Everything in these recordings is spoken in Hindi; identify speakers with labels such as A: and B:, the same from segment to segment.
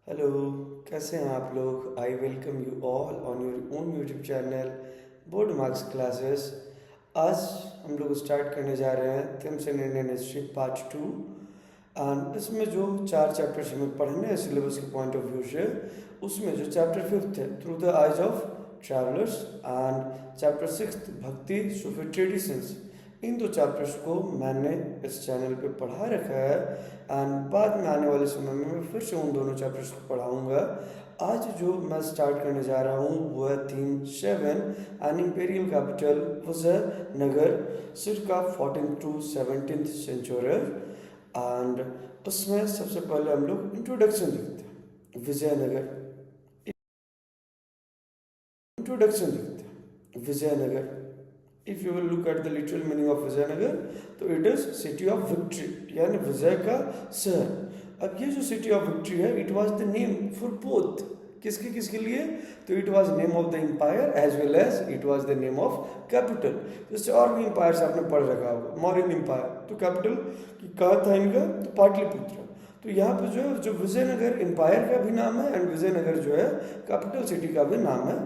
A: हेलो, कैसे हैं आप लोग? I welcome you all on your own YouTube channel board marks classes. आज हम लोग स्टार्ट करने जा रहे हैं themes in Indian history part 2। And इसमें जो 4 चैप्टर्स हमें पढ़ने हैं सिलेबस के पॉइंट ऑफ व्यू से, उसमें जो चैप्टर 5th है through the eyes of travellers and chapter 6th भक्ति सूफी ट्रेडिशंस, इन 2 चैप्टर्स को मैंने इस चैनल पे पढ़ा रखा है। एंड बाद में आने वाले समय में मैं फिर से उन दोनों चैप्टर्स को पढ़ाऊँगा। आज जो मैं स्टार्ट करने जा रहा हूँ वो है theme 7, an imperial capital Vijayanagar circa 14th to 17th century. And उसमें सबसे पहले हम लोग इंट्रोडक्शन देखते हैं विजयनगर। इंट्रोडक्शन देखते हैं Vijayanagara. If you will look at the literal meaning of Vijayanagara, तो it is city of victory, यानी विजय का शहर। अब ये जो सिटी ऑफ विक्ट्री है, it was the name for both. किसके किसके लिए? तो it was name of the empire as well as it was the name of capital. जैसे और भी एम्पायर्स आपने पढ़ रखा होगा, मौर्यन एम्पायर, तो कैपिटल की कहाँ था इनका? तो पाटलिपुत्र। तो यहाँ पे जो है, जो विजयनगर एम्पायर का भी नाम है एंड विजयनगर जो है कैपिटल सिटी का भी नाम है।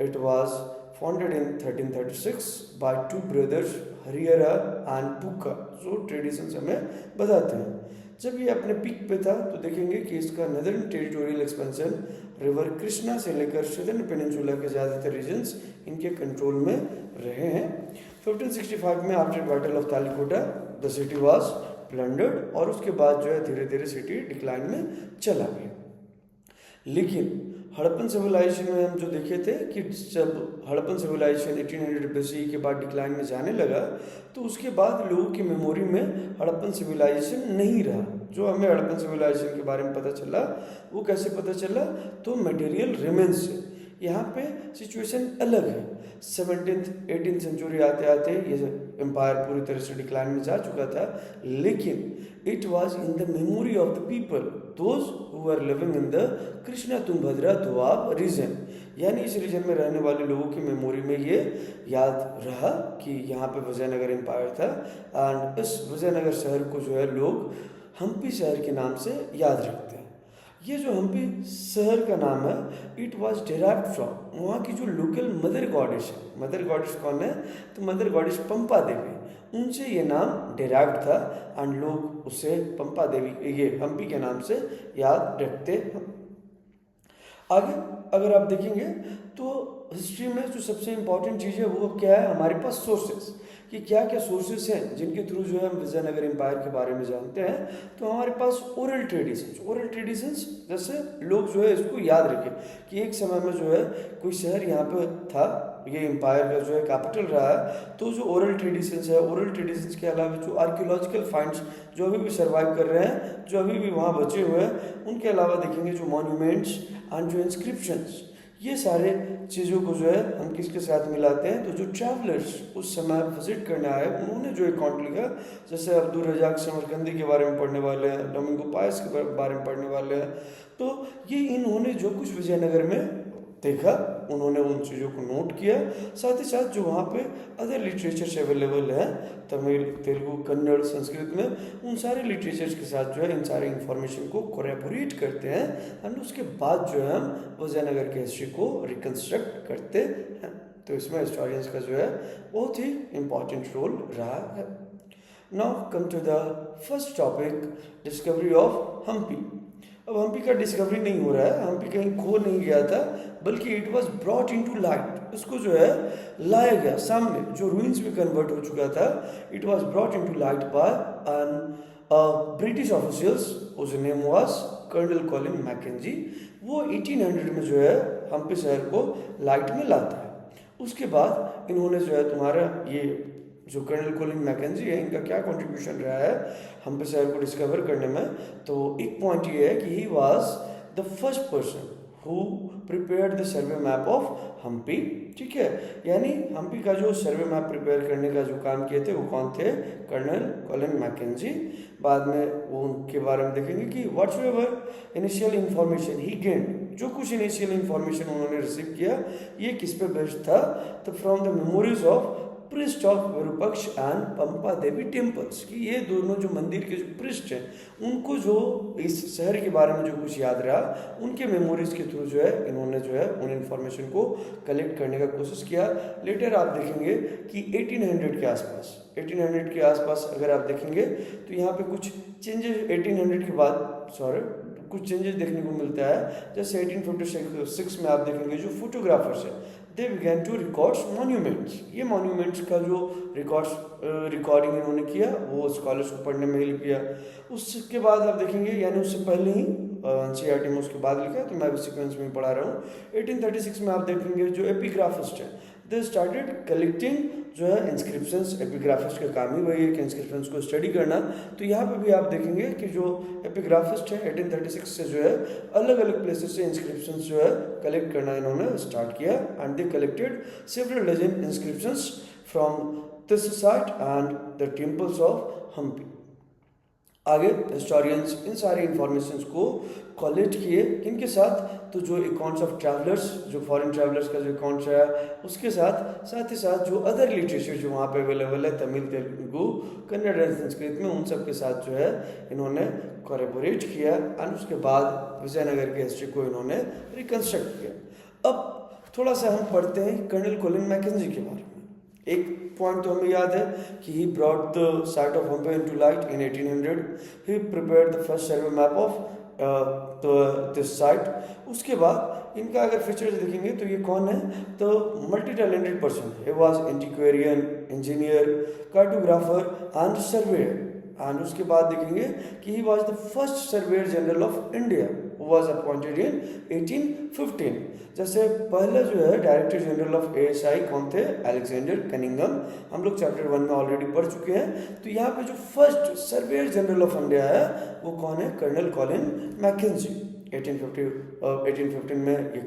A: It was founded in 1336 by two brothers Harihara and Bukka, जो ट्रेडिशंस हमें बताते हैं। जब ये अपने पीक पे था तो देखेंगे कि इसका northern territorial expansion river Krishna से लेकर सदर्न पेनिनसुला के ज़्यादातर रीजन्स इनके कंट्रोल में रहे हैं। 1565 में after battle of Talikota the city was plundered, और उसके बाद जो है धीरे धीरे सिटी डिक्लाइन में चला गया। लेकिन हड़प्पन सिविलाइजेशन में हम जो देखे थे कि जब हड़प्पन सिविलाइजेशन 1800 BCE के बाद डिक्लाइन में जाने लगा, तो उसके बाद लोगों की मेमोरी में हड़प्पन सिविलाइजेशन नहीं रहा। जो हमें हड़प्पन सिविलाइजेशन के बारे में पता चला, वो कैसे पता चला? तो मटेरियल रिमेन्स से। यहाँ पे सिचुएशन अलग है। 17th 18th सेंचुरी आते आते ये एम्पायर पूरी तरह से डिक्लाइन में जा चुका था, लेकिन it was in the memory of the people those who are living in the Krishna Tungabhadra doab region, यानी इस रीजन में रहने वाले लोगों की मेमोरी में ये याद रहा कि यहाँ पे विजयनगर एम्पायर था। एंड इस विजयनगर शहर को जो है लोग हम्पी शहर के नाम से याद रखते हैं। ये जो हम्पी शहर का नाम है, इट वाज डेराइव्ड फ्रॉम वहाँ की जो लोकल मदर गॉडेस है। मदर गॉडेस कौन है? तो मदर गॉडेस पंपा देवी, उनसे ये नाम डेराइव्ड था एंड लोग उसे पंपा देवी, ये हम्पी के नाम से याद रखते हैं। आगे अगर आप देखेंगे तो हिस्ट्री में जो सबसे इंपॉर्टेंट चीज़ है वो क्या है? हमारे पास सोर्सेस, कि क्या क्या सोर्सेस हैं जिनके थ्रू जो है हम विजयनगर एम्पायर के बारे में जानते हैं। तो हमारे पास ओरल ट्रेडिशंस, जैसे लोग जो है इसको याद रखें कि एक समय में जो है कोई शहर यहाँ पे था, ये एम्पायर का जो है कैपिटल रहा है। तो जो ओरल ट्रेडिशंस है, ओरल ट्रेडिशंस के अलावा जो आर्कियोलॉजिकल फाइंड्स जो अभी भी सर्वाइव कर रहे हैं, जो अभी भी वहाँ बचे हुए हैं, उनके अलावा देखेंगे जो मॉन्यूमेंट्स एंड जो इंस्क्रिप्शंस, ये सारे चीज़ों को जो है हम किसके साथ मिलाते हैं? तो जो ट्रैवलर्स उस समय विजिट करने आए, उन्होंने जो अकाउंट लिखा, जैसे अब्दुल रजाक समरकंदी के बारे में पढ़ने वाले हैं, डोमिंगो पायस के बारे में पढ़ने वाले हैं, तो ये इन्होंने जो कुछ विजयनगर में देखा, उन्होंने उन चीज़ों को नोट किया। साथ ही साथ जो वहाँ पे अदर लिटरेचर्स अवेलेबल हैं, तमिल, तेलुगु, कन्नड़, संस्कृत में, उन सारे लिटरेचर्स के साथ जो है इन सारे इंफॉर्मेशन को कोलैबोरेट करते हैं एंड उसके बाद जो है हम विजयनगर के हिस्ट्री को रिकन्स्ट्रक्ट करते हैं। तो इसमें हिस्टोरियंस का जो है बहुत ही इम्पॉर्टेंट रोल रहा है। Now come to the first topic, discovery of Hampi. अब हम्पी का डिस्कवरी नहीं हो रहा है, हम्पी कहीं खो नहीं गया था, बल्कि it was brought into light, इसको जो है लाया गया सामने, जो रूइंस में कन्वर्ट हो चुका था। It was brought into light by an British officials whose name was colonel Colin Mackenzie. वो 1800 में जो है हम्पी शहर को लाइट में लाता है। उसके बाद इन्होंने जो है तुम्हारा ये जो कर्नल कॉलिन मैकेंजी है, इनका क्या कंट्रीब्यूशन रहा है हम्पी शहर को डिस्कवर करने में? तो एक पॉइंट ये है कि he was the first person who prepared the survey map of Hampi. ठीक है, यानी हम्पी का जो सर्वे मैप प्रिपेयर करने का जो काम किए थे वो कौन थे? Colonel Colin Mackenzie. बाद में वो उनके बारे में देखेंगे कि whatsoever initial information he gain, जो कुछ इनिशियल इंफॉर्मेशन उन्होंने रिसीव किया, ये किस पे बेस्ड था? तो from the memories of priest of Virupaksha and Pampa Devi temples, कि ये दोनों जो मंदिर के जो प्रिस्ट हैं उनको जो इस शहर के बारे में जो कुछ याद रहा उनके मेमोरीज के थ्रू जो है इन्होंने जो है उन इन्फॉर्मेशन को कलेक्ट करने का कोशिश किया। लेटर आप देखेंगे कि 1800 के आसपास अगर आप देखेंगे तो यहाँ पे कुछ चेंजेस 1800 के बाद कुछ चेंजेस देखने को मिलता है। जैसे 1856 में आप देखेंगे जो फोटोग्राफर्स है they began to records monuments, ये मॉन्यूमेंट्स का जो रिकॉर्डिंग इन्होंने किया वो स्कॉलर्स को पढ़ने में हेल्प किया। उसके बाद आप देखेंगे, यानी उससे पहले ही एनसीईआरटी में उसके बाद लिखा है तो मैं भी सीक्वेंस में पढ़ा रहा हूँ। 1836 में आप देखेंगे जो एपिग्राफिस्ट है दे स्टार्टेड कलेक्टिंग जो है इंस्क्रिप्शंस। एपिग्राफिस्ट का काम ही वही है कि इंस्क्रिप्शंस को स्टडी करना। तो यहाँ पे भी आप देखेंगे कि जो एपिग्राफिस्ट है 1836 से जो है अलग अलग प्लेसेस से इंस्क्रिप्शंस जो है कलेक्ट करना इन्होंने स्टार्ट किया and they collected several dozen inscriptions from this site and the temples of Hampi. आगे हिस्टोरियंस इन सारे इंफॉर्मेशंस को कलेक्ट किए किनके साथ, तो जो अकाउंट्स ऑफ ट्रैवलर्स, जो फॉरेन ट्रैवलर्स का जो अकाउंट्स है उसके साथ ही साथ जो अदर लिटरेचर जो वहाँ पे अवेलेबल है तमिल, तेलुगु, कन्नड़ एंड संस्कृत में, उन सब के साथ जो है इन्होंने कोलैबोरेट किया एंड उसके बाद विजयनगर की हिस्ट्री को इन्होंने रिकन्स्ट्रक्ट किया। अब थोड़ा सा हम पढ़ते हैं कर्नल कोलिन मैकेंजी के बारे में। एक पॉइंट तो हमें याद है कि he brought the site of Hampi into light in 1800। He prepared the first survey map of this site. उसके बाद इनका अगर फीचर्स देखेंगे तो ये कौन है, तो multi talented person. He was antiquarian, engineer, cartographer and surveyor. And उसके बाद देखेंगे कि he was the first surveyor general of India was appointed in 1815। जैसे पहले जो है डायरेक्टर जनरल ऑफ एएसआई कौन थे, अलेक्जेंडर कनिंघम, हम लोग चैप्टर 1 में ऑलरेडी पढ़ चुके हैं। तो यहाँ पे जो first surveyor general of India है वो कौन है, कर्नल कॉलिन मैकेंजी। 1815 में ये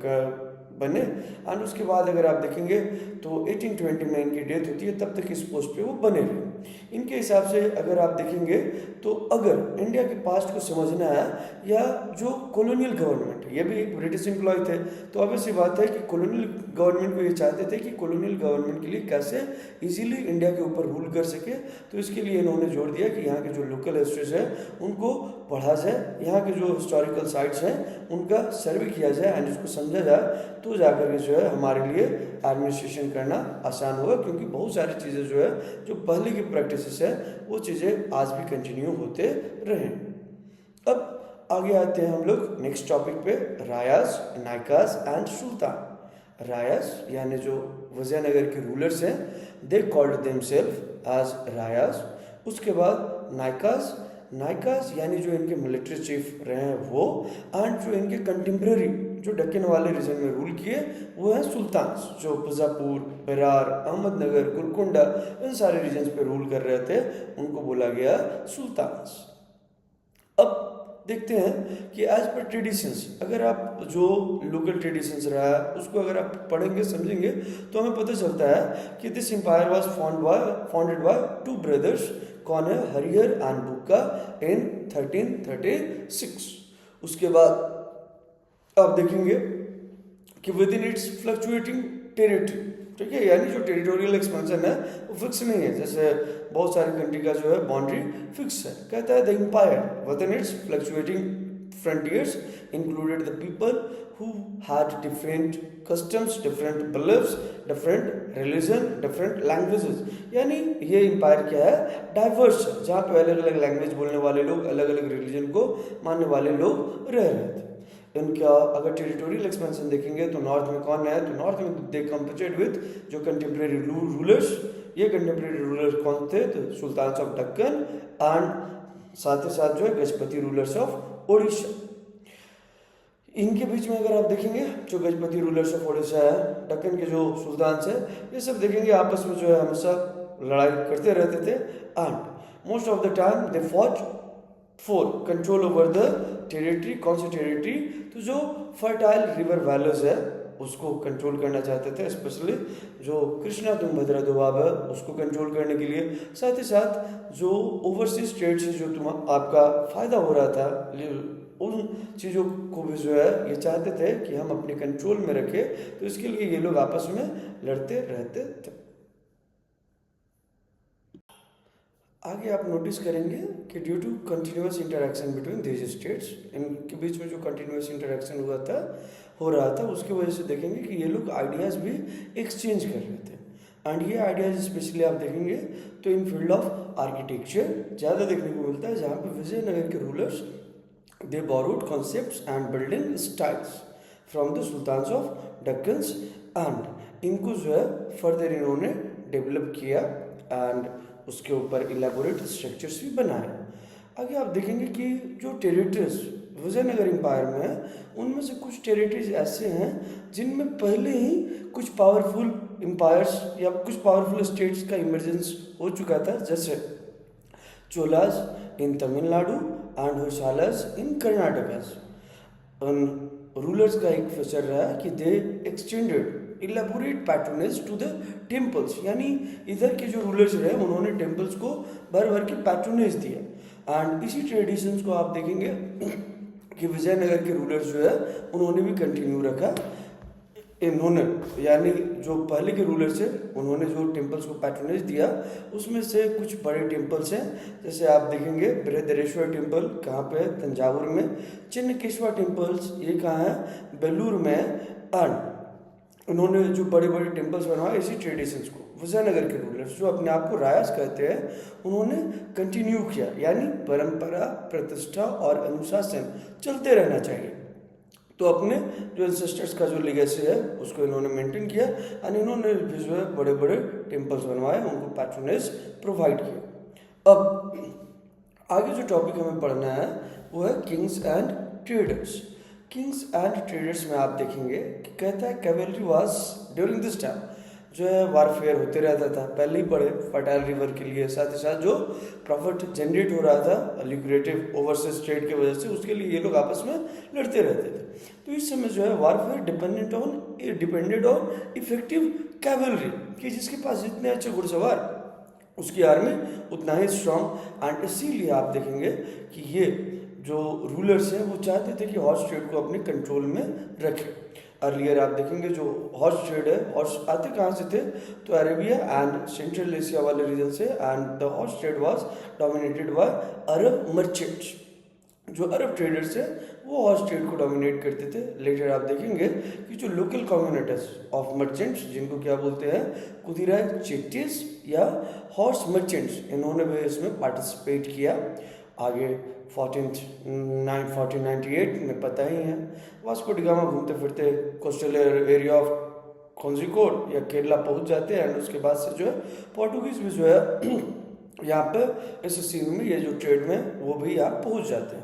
A: बने एंड उसके बाद अगर आप देखेंगे तो 1820 में इनकी डेथ होती है, तब तक इस पोस्ट पे वो बने रहे। इनके हिसाब से अगर आप देखेंगे तो अगर इंडिया के पास्ट को समझना है या जो कॉलोनियल गवर्नमेंट है, ये भी एक ब्रिटिश एम्प्लॉय थे, तो ऑब्वियसली बात है कि कॉलोनियल गवर्नमेंट को ये चाहते थे कि कॉलोनियल गवर्नमेंट के लिए कैसे इजीली इंडिया के ऊपर रूल कर सके। तो इसके लिए इन्होंने जोर दिया कि यहाँ के जो लोकल हिस्ट्रीज है उनको पढ़ा जाए, यहाँ के जो हिस्टोरिकल साइट्स हैं उनका सर्वे किया जाए एंड उसको समझा जाए, तो जाकर के जो है हमारे लिए एडमिनिस्ट्रेशन करना आसान होगा। क्योंकि बहुत सारी चीज़ें जो है जो पहले की प्रैक्टिसेस है वो चीज़ें आज भी कंटिन्यू होते रहे। अब आगे आते हैं हम लोग नेक्स्ट टॉपिक पे, रायास, नायकास एंड सुल्तान। रायास यानी जो विजयनगर के रूलर्स हैं दे कॉल्ड देमसेल्फ एज रायास। उसके बाद नायकास यानी जो इनके मिलिट्री चीफ रहे हैं वो, एंड जो इनके कंटेम्प्रेरी जो दक्कन वाले रीजन में रूल किए वो है सुल्तान, जो बीजापुर, बेरार, अहमदनगर, गोलकोंडा इन सारे रीजन्स पे रूल कर रहे थे, उनको बोला गया सुल्तान। अब देखते हैं कि एज पर ट्रेडिशंस, अगर आप जो लोकल ट्रेडिशंस रहा है उसको अगर आप पढ़ेंगे समझेंगे तो हमें पता चलता है कि this empire was founded by 2 brothers, कौन है, हरिहर एंड बुक्का, इन 1336। उसके बाद आप देखेंगे कि with in its fluctuating territory, ठीक है, यानी जो टेरिटोरियल एक्सपेंशन है वो फिक्स नहीं है, जैसे बहुत सारी कंट्री का जो है बाउंड्री फिक्स है। कहता है the empire within its fluctuating frontiers included the people who had different customs, different beliefs, different religion, different languages। यानी ये एम्पायर क्या है, डाइवर्स है, जहाँ पे अलग अलग लैंग्वेज बोलने वाले लोग, अलग अलग रिलीजन को मानने वाले लोग रह रहे थे। इनका अगर टेरिटोरियल एक्सपेंशन देखेंगे तो नॉर्थ में कौन है, तो नॉर्थ में दे कंपेटेड विद जो कंटेम्प्रेरी रूलर्स। ये कंटेम्प्रेरी रूलर्स कौन थे, तो सुल्तान्स ऑफ दक्कन एंड साथ ही साथ जो है गजपति रूलर्स ऑफ ओडिशा। इनके बीच में अगर आप देखेंगे जो गजपति रूलर्स ऑफ ओडिशा है, दक्कन के जो सुल्तान है, ये सब देखेंगे आपस में जो है हमेशा लड़ाई करते रहते थे and most of the time they fought for control over the territory. कौन सी टेरिटरी, तो जो फर्टाइल रिवर वैलीज है उसको कंट्रोल करना चाहते थे, स्पेशली जो कृष्णा तुंगभद्रा दोआब है उसको कंट्रोल करने के लिए। साथ ही साथ जो ओवरसीज स्टेट से जो आपका फायदा हो रहा था उन चीज़ों को भी जो है ये चाहते थे कि हम अपने कंट्रोल में रखें, तो इसके लिए ये लोग आपस में लड़ते रहते थे। आगे आप नोटिस करेंगे कि due to continuous interaction between these states, इनके बीच में जो कंटिन्यूस इंटरेक्शन हो रहा था उसकी वजह से देखेंगे कि ये लोग आइडियाज़ भी एक्सचेंज कर रहे थे। एंड ये आइडियाज़ स्पेशली आप देखेंगे तो इन फील्ड ऑफ आर्किटेक्चर ज़्यादा देखने को मिलता है, जहाँ पे विजयनगर के rulers they borrowed concepts and building styles from the sultans of Deccans, and इनको जो है फर्दर इन्होंने डेवलप किया एंड उसके ऊपर इलेबोरेट स्ट्रक्चर्स भी बनाए। आगे आप देखेंगे कि जो टेरिटरीज विजयनगर एम्पायर में है उनमें से कुछ टेरिटरीज ऐसे हैं जिनमें पहले ही कुछ पावरफुल एम्पायर्स या कुछ पावरफुल स्टेट्स का इमरजेंस हो चुका था, जैसे Cholas in Tamil Nadu and Hoysalas in Karnataka. उन रूलर्स का एक फीचर रहा कि they extended elaborate patronage to the temples, यानी इधर के जो रूलर्स रहे उन्होंने टेम्पल्स को भर भर के पैट्रोनेज दिया। एंड इसी ट्रेडिशंस को आप देखेंगे कि विजयनगर के रूलर्स जो है उन्होंने भी कंटिन्यू रखा। इन्होंने यानी जो पहले के रूलर्स थे उन्होंने जो टेम्पल्स को पैट्रोनेज दिया उसमें से कुछ बड़े टेम्पल्स हैं, जैसे आप देखेंगे बृहदेश्वर टेम्पल कहाँ पे है, तंजावुर में। चिन्नकेश्वर टेम्पल्स ये कहाँ है, बेलूर में। एंड उन्होंने जो बड़े बड़े टेम्पल्स बनवाए इसी ट्रेडिशंस को विजयनगर के रूलर्स जो अपने आप को रायस कहते हैं उन्होंने कंटिन्यू किया, यानी परंपरा, प्रतिष्ठा और अनुशासन चलते रहना चाहिए। तो अपने जो एंसेस्टर्स का जो लेगेसी है उसको इन्होंने मेंटेन किया और इन्होंने भी जो है बड़े बड़े टेम्पल्स बनवाए, उनको पैट्रोनेज प्रोवाइड किया। अब आगे जो टॉपिक हमें पढ़ना है वो है Kings and traders. Kings and traders में आप देखेंगे कि कहता है cavalry was during this time जो है वारफेयर होते रहता था, पहले ही पढ़े फर्टाइल रिवर के लिए, साथ ही साथ जो प्रॉफिट जनरेट हो रहा था ल्यूक्रेटिव ओवरसीज ट्रेड की वजह से उसके लिए ये लोग आपस में लड़ते रहते थे। तो इस समय जो है warfare depended on effective cavalry, कि जिसके पास जितने अच्छे घुड़सवार उसकी आर्मी उतना ही स्ट्रॉन्ग। एंड इसीलिए आप देखेंगे कि ये जो रूलर्स हैं वो चाहते थे कि हॉर्स ट्रेड को अपने कंट्रोल में रखें। अर्लियर आप देखेंगे जो हॉर्स ट्रेड है, हॉर्स आते कहाँ से थे, तो अरेबिया एंड सेंट्रल एशिया वाले रीजन से। And the horse trade was dominated by Arab merchants. जो अरब ट्रेडर्स हैं वो हॉर्स ट्रेड को डोमिनेट करते थे। लेटर आप देखेंगे कि जो लोकल कम्युनिटीज ऑफ मर्चेंट्स, जिनको क्या बोलते हैं, कुदिराई चेट्टीज या हॉर्स मर्चेंट्स, इन्होंने भी इसमें पार्टिसिपेट किया। आगे 1498 में पता ही है वास्को डी गामा घूमते फिरते कोस्टल एरिया ऑफ कोझिकोड या केरला पहुंच जाते हैं। एंड उसके बाद से जो है पोर्टुगीज भी जो है यहाँ पे इस सीन में ये जो ट्रेड में वो भी यहाँ पहुंच जाते हैं।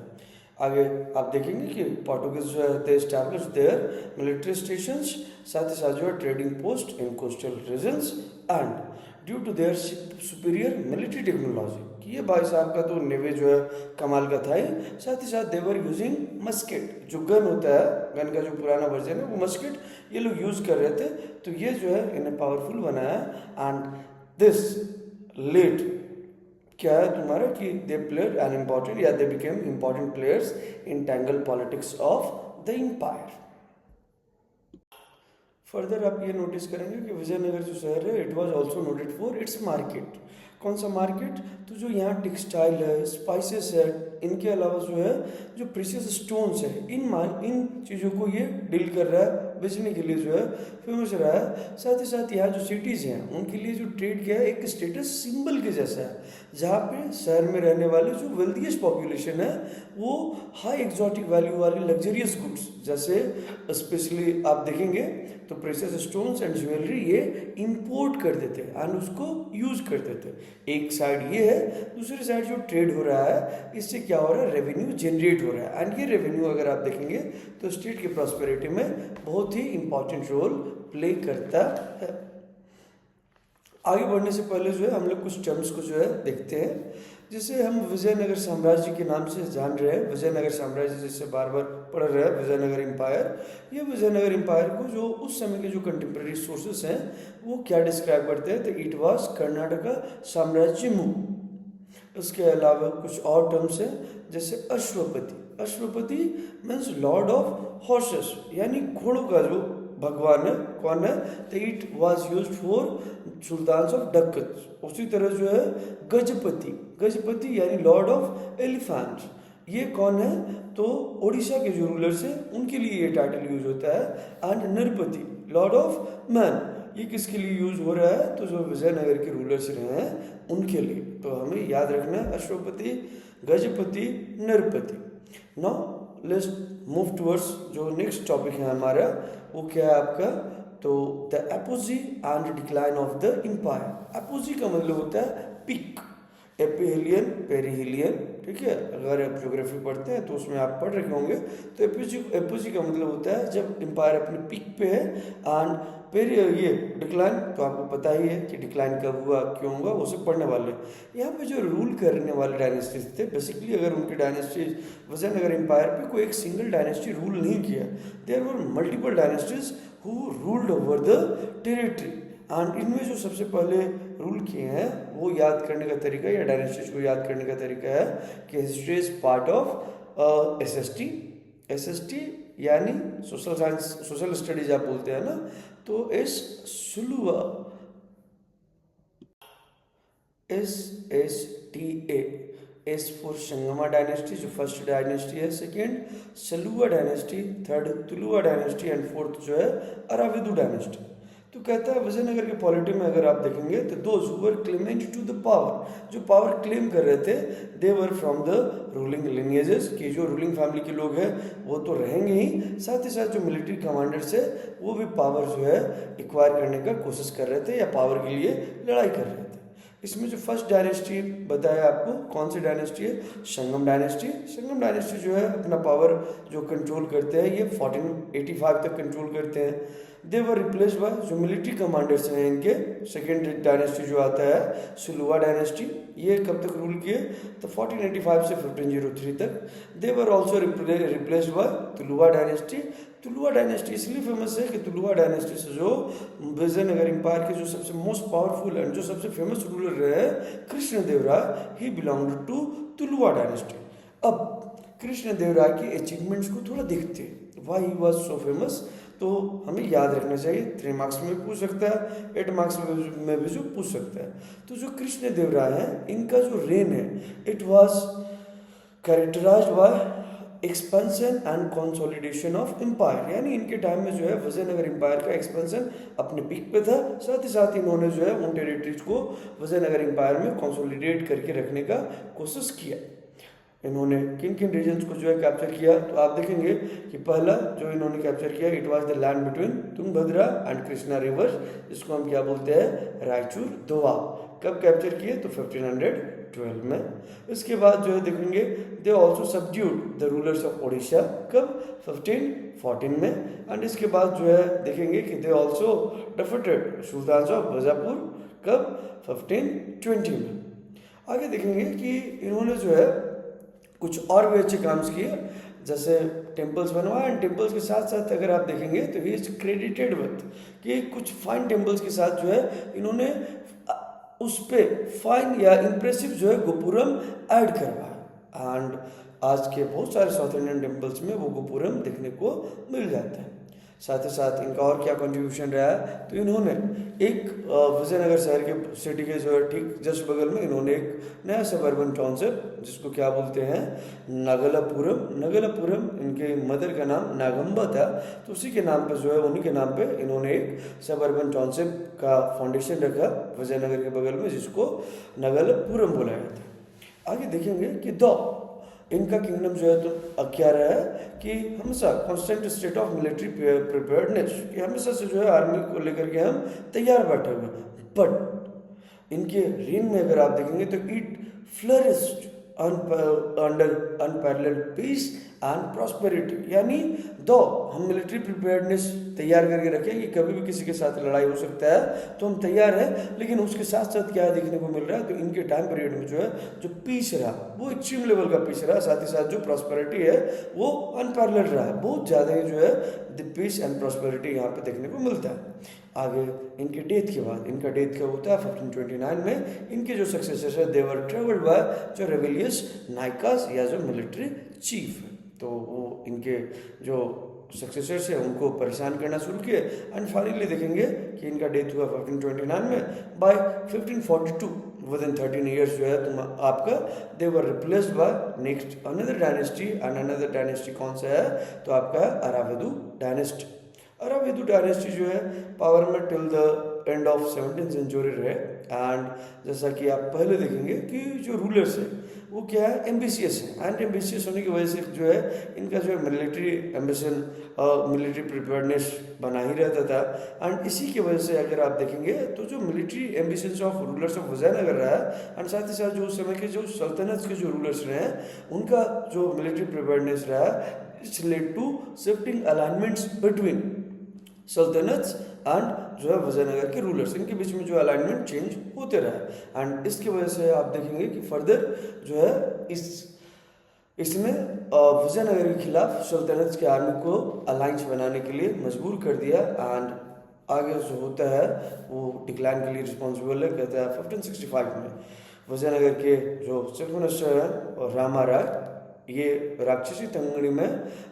A: आगे आप देखेंगे कि पोर्टुगीज जो है they establish their military stations, साथ ही साथ जो है trading post in coastal regions. And due to their superior military technology, कि ये भाई साहब का तो नेवी जो है कमाल का था ही, साथ ही साथ देवर यूजिंग मस्केट, जो गन होता है, गन का जो पुराना वर्जन है वो मस्केट ये लोग यूज़ कर रहे थे। तो ये जो है इन्हें पावरफुल बनाया। एंड दिस लेट क्या है तुम्हारा कि दे प्लेड एन इम्पॉर्टेंट या they became important players in tangle politics of the empire. Further आप ये नोटिस करेंगे कि विजयनगर जो शहर है it was also noted for its market. कौन सा मार्केट, तो जो यहाँ टेक्सटाइल है, स्पाइसेस है, इनके अलावा जो है जो प्रीशियस स्टोन्स है, इन चीज़ों को ये डील कर रहा है, बेचने के लिए जो है फेमस रहा है। साथ ही साथ यहाँ जो सिटीज़ हैं उनके लिए जो ट्रेड किया है एक स्टेटस सिंबल के जैसा है, जहाँ पे शहर में रहने वाले जो वेल्थीएस्ट पॉपुलेशन है वो हाई एग्जॉटिक वैल्यू वाले लग्जरियस गुड्स, जैसे स्पेशली आप देखेंगे तो प्रेशियस स्टोन्स एंड ज्वेलरी ये इंपोर्ट कर देते हैं एंड उसको यूज़ करते थे। एक साइड ये है, दूसरी साइड जो ट्रेड हो रहा है इससे क्या हो रहा है, रेवेन्यू जनरेट हो रहा है। एंड ये रेवेन्यू अगर आप देखेंगे तो स्टेट की प्रॉस्पेरिटी में बहुत ही इंपॉर्टेंट रोल प्ले करता है। आगे बढ़ने से पहले जो है हम लोग कुछ टर्म्स को जो है देखते हैं, जिसे हम विजयनगर साम्राज्य के नाम से जान रहे हैं। विजयनगर साम्राज्य जिससे बार बार पढ़ रहे हैं विजयनगर एम्पायर। ये विजयनगर एम्पायर को जो उस समय के जो कंटेम्प्रेरी सोर्सेस हैं वो क्या डिस्क्राइब करते हैं, तो इट वाज कर्नाटका साम्राज्यमु। इसके अलावा कुछ और टर्म्स हैं जैसे Ashvapati. Ashvapati means lord of horses, यानी घोड़ों का जो भगवान है, कौन है, तो it was used for sultans of Deccan. उसी तरह जो है गजपति, गजपति यानी लॉर्ड ऑफ एलिफेंट्स, ये कौन है, तो उड़ीसा के जो रूलर्स हैं उनके लिए ये टाइटल यूज होता है। And Narpati Lord of man, ये किसके लिए यूज हो रहा है, तो जो विजयनगर के रूलर्स रहे हैं उनके लिए। तो हमें याद रखना है Ashwapati, Gajapati, Narapati. Now let's move towards जो नेक्स्ट टॉपिक है हमारा, वो क्या है आपका, तो the apogee and decline of the empire. Apogee का मतलब होता है पीक, एपिहिलियन, पेरिहिलियन, ठीक है, अगर आप ज्योग्राफी पढ़ते हैं तो उसमें आप पढ़ रखे होंगे। तो एपोजी का मतलब होता है जब एम्पायर अपने पीक पे है, एंड फिर ये डिक्लाइन, तो आपको पता ही है कि डिक्लाइन कब हुआ, क्यों हुआ, वो सब पढ़ने वाले। यहाँ पे जो रूल करने वाले डायनेस्टीज थे, बेसिकली अगर उनके डायनेस्टीज विजयनगर एम्पायर पे कोई एक सिंगल डायनेस्टी रूल नहीं किया, there were multiple dynasties who ruled over the territory. And इनमें जो सबसे पहले रूल किए हैं वो याद करने का तरीका, या डायनेस्टीज को याद करने का तरीका है कि history is part of SST. SST यानी सोशल साइंस, सोशल स्टडीज आप बोलते हैं ना, तो SSTA, S for Sangma dynasty जो फर्स्ट डायनेस्टी है, second Saluwa dynasty, third Tuluva dynasty, and fourth जो है अराविदु डायनेस्टी। तो कहता है विजयनगर के पॉलिटी में अगर आप देखेंगे तो those who were claimant to the power, जो पावर क्लेम कर रहे थे, they were from the ruling lineages, कि जो रूलिंग फैमिली के लोग हैं वो तो रहेंगे ही, साथ ही साथ जो मिलिट्री कमांडर्स है वो भी पावर जो है एक्वायर करने का कोशिश कर रहे थे या पावर के लिए लड़ाई कर रहे थे। इसमें जो फर्स्ट डायनेस्टी बताया आपको, कौन सी डायनेस्टी है, संगम डायनेस्टी। संगम डायनेस्टी जो है अपना पावर जो कंट्रोल करते हैं ये 1485 तक कंट्रोल करते हैं। दे वर रिप्लेस बाय जो मिलिट्री कमांडर्स हैं इनके। सेकेंड डायनेस्टी जो आता है सुलुवा डायनेस्टी, ये कब तक रूल किए, तो 1485 से 1503 तक। They were also replace by Tuluva dynasty. Tuluva dynasty इसलिए फेमस है कि तुलुवा डायनेस्टी से जो विजयनगर एम्पायर के जो सबसे मोस्ट पावरफुल एंड जो सबसे फेमस रूलर रहे कृष्णदेवराय, ही बिलोंग्ड टू तुलुवा डायनेस्टी। अब कृष्णदेवराय की अचीवमेंट्स को थोड़ा देखते हैं, why he was so famous, तो हमें याद रखना चाहिए। 3 मार्क्स में भी पूछ सकता है, 8 मार्क्स में भी जो पूछ सकता है। तो जो कृष्णदेवराय है इनका जो रेन है, it was characterised by expansion and consolidation of empire, यानी इनके टाइम में जो है विजयनगर एम्पायर का एक्सपेंशन अपने पीक पे था, साथ ही साथ इन्होंने जो है उन टेरिटरीज को विजयनगर एम्पायर में कंसोलिडेट करके रखने का कोशिश किया। इन्होंने किन किन रीजन्स को जो है कैप्चर किया, तो आप देखेंगे कि पहला जो इन्होंने कैप्चर किया, it was the land between Tungabhadra and Krishna river, जिसको हम क्या बोलते हैं, रायचूर दोआब। कब कैप्चर किए, तो 1512 में। इसके बाद जो है देखेंगे they also subdued the rulers of Odisha, कब, 1514 में। एंड इसके बाद जो है देखेंगे कि they also defeated sultans of Bijapur, कब, 1520 में। आगे देखेंगे कि इन्होंने जो है कुछ और भी अच्छे काम किए, जैसे टेम्पल्स बनवाए, एंड टेम्पल्स के साथ साथ अगर आप देखेंगे तो ही इज क्रेडिटेड विथ कि कुछ फाइन टेम्पल्स के साथ जो है इन्होंने उस पे फाइन या इम्प्रेसिव जो है गोपुरम ऐड करवाया। एंड आज के बहुत सारे साउथ इंडियन टेम्पल्स में वो गोपुरम देखने को मिल जाता है। साथ ही साथ इनका और क्या कंट्रीब्यूशन रहा है, तो इन्होंने एक विजयनगर शहर के सिटी के जो है ठीक जस्ट बगल में इन्होंने एक नया सबर्बन टाउनशिप, जिसको क्या बोलते हैं, नागलापुरम। नागलापुरम इनके मदर का नाम नागम्बा था, तो उसी के नाम पे जो है, उन्हीं के नाम पे इन्होंने एक सबर्बन टाउनशिप का फाउंडेशन रखा विजयनगर के बगल में, जिसको नागलापुरम बुलाया था। आगे देखेंगे कि इनका किंगडम जो है तो क्या रहा है कि हमेशा constant state of military preparedness, कि हमेशा से जो है आर्मी को लेकर के हम तैयार बैठे हुए। बट इनके रेन में अगर आप देखेंगे तो it flourished under unparalleled peace and prosperity, यानी दो हम मिलिट्री प्रिपेयर्डनेस तैयार करके रखें कि कभी भी किसी के साथ लड़ाई हो सकता है तो हम तैयार हैं, लेकिन उसके साथ साथ क्या देखने को मिल रहा है, तो इनके टाइम पीरियड में जो है जो पीस रहा वो एक्सट्रीम लेवल का पीस रहा, साथ ही साथ जो प्रॉस्पेरिटी है वो अनपैरेलल्ड रहा है, बहुत ज़्यादा ही जो है द पीस एंड प्रॉस्पेरिटी यहाँ पे देखने को मिलता है। आगे इनके डेथ के बाद, इनका डेथ कब होता है, 1529 में। इनके जो सक्सेसर्स है दे वर ट्रेवल्ड बाय जो रेविलियस नायकास या जो मिलिट्री चीफ है, तो वो इनके जो सक्सेसर्स है उनको परेशान करना शुरू किए एंड फाइनली देखेंगे कि इनका डेथ हुआ 1529 में। बाय 1542 विदिन 13 ईयर्स जो है तुम आपका they were replaced by next another dynasty and another dynasty कौन सा है तो आपका अरावधु डायनेस्टी। अरावधु डायनेस्टी जो है पावर में till the end of 17th century रहे एंड जैसा कि आप पहले देखेंगे कि जो रूलर्स है वो क्या है एम्बिशियस है एंड एम्बिशियस होने की वजह से जो है इनका जो है मिलिट्री एम्बिशन मिलिट्री प्रिपेयर्डनेस बना ही रहता था एंड इसी की वजह से अगर आप देखेंगे तो जो military ambitions of rulers of Vijayanagar रहा है एंड साथ ही साथ जो उस समय के जो सल्तनत के जो रूलर्स रहे हैं उनका जो मिलिट्री प्रिपेयर्डनेस रहा it's led to shifting alignments between सल्तनत एंड जो है विजयनगर के रूलर्स इनके बीच में जो अलाइनमेंट चेंज होते रहा एंड इसकी वजह से आप देखेंगे कि फर्दर जो है इसमें विजयनगर के खिलाफ सल्तनत के आर्मी को अलायंस बनाने के लिए मजबूर कर दिया एंड आगे जो होता है वो डिक्लाइन के लिए रिस्पॉन्सिबल है कहता है 1565 में विजयनगर के जो चीफ मिनिस्टर हैं रामा राय ये राक्षसी तंगड़ी में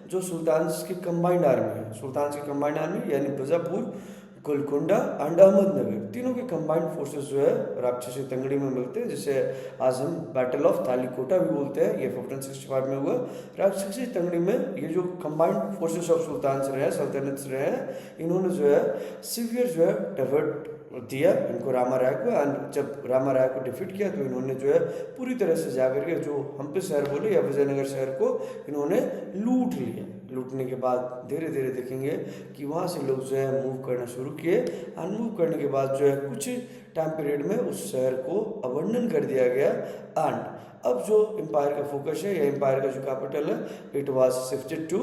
A: जो सुल्तान की कंबाइंड आर्मी है सुल्तान की कंबाइंड आर्मी यानी बीजापुर गोलकोंडा एंड अहमदनगर तीनों के कंबाइंड फोर्सेस जो है राक्षसी तंगड़ी में मिलते हैं जिसे आज हम बैटल ऑफ तालीकोटा भी बोलते हैं। ये 1565 में हुआ। राक्षसी तंगड़ी में ये जो कंबाइंड फोर्सेस ऑफ सुल्तान से रहे हैं सल्तनत से रहे हैं इन्होंने जो है सीवियर जो है डिफीट दिया इनको रामा राय को एंड जब रामा राय को डिफीट किया तो इन्होंने जो है पूरी तरह से जाकर के जो हम्पी शहर बोले या विजयनगर शहर को इन्होंने लूट लिया। लूटने के बाद धीरे धीरे देखेंगे कि वहाँ से लोग जो है मूव करना शुरू किए एंड मूव करने के बाद जो है कुछ टाइम पीरियड में उस शहर को अबंडन कर दिया गया एंड अब जो एम्पायर का फोकस है या एम्पायर का जो कैपिटल है it was shifted to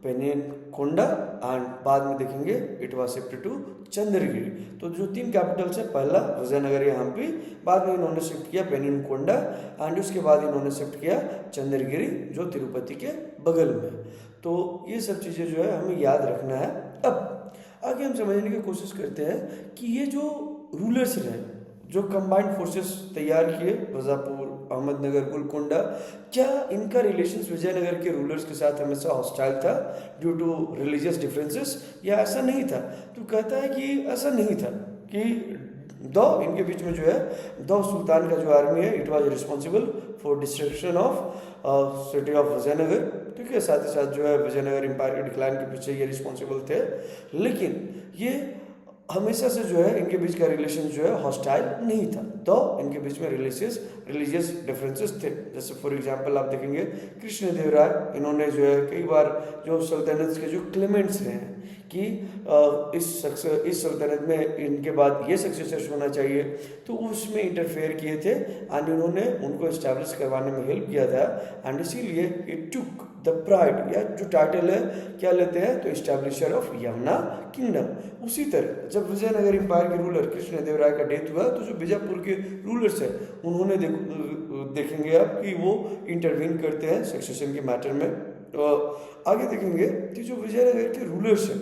A: Penukonda and बाद में देखेंगे it was shifted to Chandragiri. तो जो तीन कैपिटल्स है पहला विजयनगर या हम्पी बाद में इन्होंने शिफ्ट किया पेनिनकोंडा एंड उसके बाद इन्होंने शिफ्ट किया चंद्रगिरी जो तिरुपति के बगल में। तो ये सब चीज़ें जो है हमें याद रखना है। अब आगे हम समझने की कोशिश करते हैं कि ये जो रूलर्स रहे जो कंबाइंड फोर्सेस तैयार किए बीजापुर अहमदनगर गोलकोंडा क्या इनका रिलेशंस विजयनगर के रूलर्स के साथ हमेशा हॉस्टाइल था ड्यू टू रिलीजियस डिफरेंसेस या ऐसा नहीं था। तो कहता है कि ऐसा नहीं था कि दो इनके बीच में जो है दो सुल्तान का जो आर्मी है it was responsible for destruction of city of Vijayanagar. ठीक है साथ ही साथ जो है विजयनगर एम्पायर के डिक्लाइन के पीछे ये रिस्पॉन्सिबल थे लेकिन ये हमेशा से जो है इनके बीच का रिलेशन जो है हॉस्टाइल नहीं था तो इनके बीच में रिलीजियस डिफरेंसेस थे। जैसे फॉर एग्जांपल आप देखेंगे कृष्णदेवराय इन्होंने जो है कई बार जो सल्तनत के जो क्लेमेंट्स रहे हैं कि इस सल्तनत में इनके बाद ये सक्सेसर्स होना चाहिए तो उसमें इंटरफेयर किए थे एंड इन्होंने उनको इस्टेब्लिश करवाने में हेल्प किया था एंड इसीलिए इट टुक द प्राइड या जो टाइटल है क्या लेते हैं तो इस्टेब्लिशर ऑफ यमुना किंगडम। उसी तरह जब विजयनगर एम्पायर के रूलर कृष्णदेवराय का डेथ हुआ तो जो बीजापुर के रूलर्स है उन्होंने देखेंगे आप कि वो इंटरवीन करते हैं सक्सेशन के मैटर में। तो आगे देखेंगे कि जो विजयनगर के रूलर्स हैं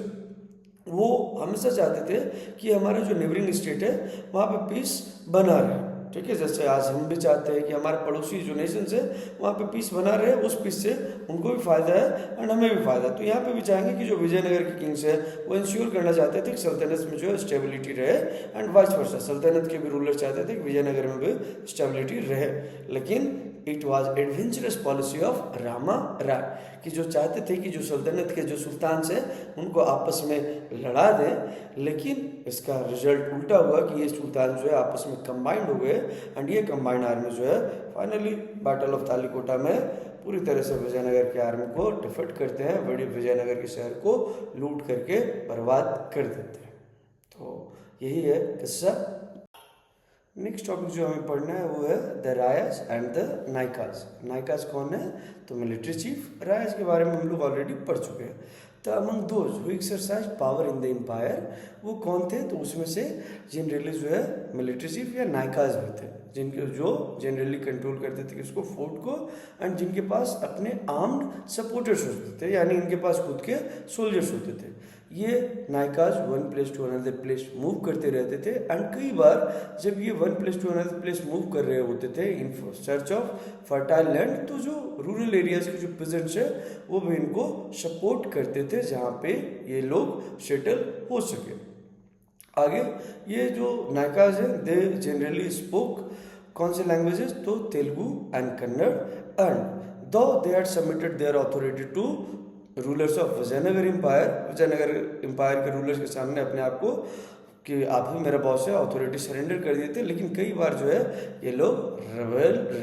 A: वो हमेशा चाहते थे कि हमारा जो नेबरिंग स्टेट है वहाँ पे पीस बना रहे। ठीक है जैसे आज हम भी चाहते हैं कि हमारे पड़ोसी जो नेशंस है वहाँ पे पीस बना रहे उस पीस से उनको भी फायदा है एंड हमें भी फायदा। तो यहाँ पे भी चाहेंगे कि जो विजयनगर के किंग्स है वो इंश्योर करना चाहते थे कि सल्तनत में जो है स्टेबिलिटी रहे एंड वाइस वर्सा सल्तनत के भी रूलर चाहते थे कि विजयनगर में भी स्टेबिलिटी रहे। लेकिन it was adventurous policy of Rama Raya कि जो चाहते थे कि जो सल्तनत के जो सुल्तान से उनको आपस में लड़ा दें लेकिन इसका रिजल्ट उल्टा हुआ कि ये सुल्तान जो है आपस में कंबाइंड हो गए एंड ये कंबाइंड आर्मी जो है फाइनली बैटल ऑफ तालीकोटा में पूरी तरह से विजयनगर के आर्मी को डिफीट करते हैं बड़ी विजयनगर के शहर को लूट करके बर्बाद कर देते हैं। तो यही है किस्सा। नेक्स्ट टॉपिक जो हमें पढ़ना है वो है द रायस एंड द नायकाज। नायकाज कौन है तो मिलिट्री चीफ। रायस के बारे में हम लोग ऑलरेडी पढ़ चुके हैं। तो among those who exercise power in the empire वो कौन थे तो उसमें से जनरली जो है मिलिट्री चीफ या नायकाज होते हैं। जिनके जो जनरली कंट्रोल करते थे किसको, फोर्ट को, एंड जिनके पास अपने आर्म्ड सपोर्टर्स होते थे, यानी इनके पास खुद के सोल्जर्स होते थे। ये Nayakas one place to another place move करते रहते थे, एंड कई बार जब ये one place to another place move कर रहे होते थे in search of fertile land, तो जो रूरल एरियाज के जो प्रेजेंट्स है वो भी इनको सपोर्ट करते थे जहाँ पे ये लोग सेटल हो सके। आगे ये जो नायकाज है दे जनरली स्पोक कौन से लैंग्वेजेस, तो Telugu and Kannada, and though they had submitted their authority to rulers of Vijayanagar empire, Vijayanagar empire के रूलर्स के सामने अपने आप को कि आप ही मेरा बॉस है, अथॉरिटी सरेंडर कर देते, लेकिन कई बार जो है ये लोग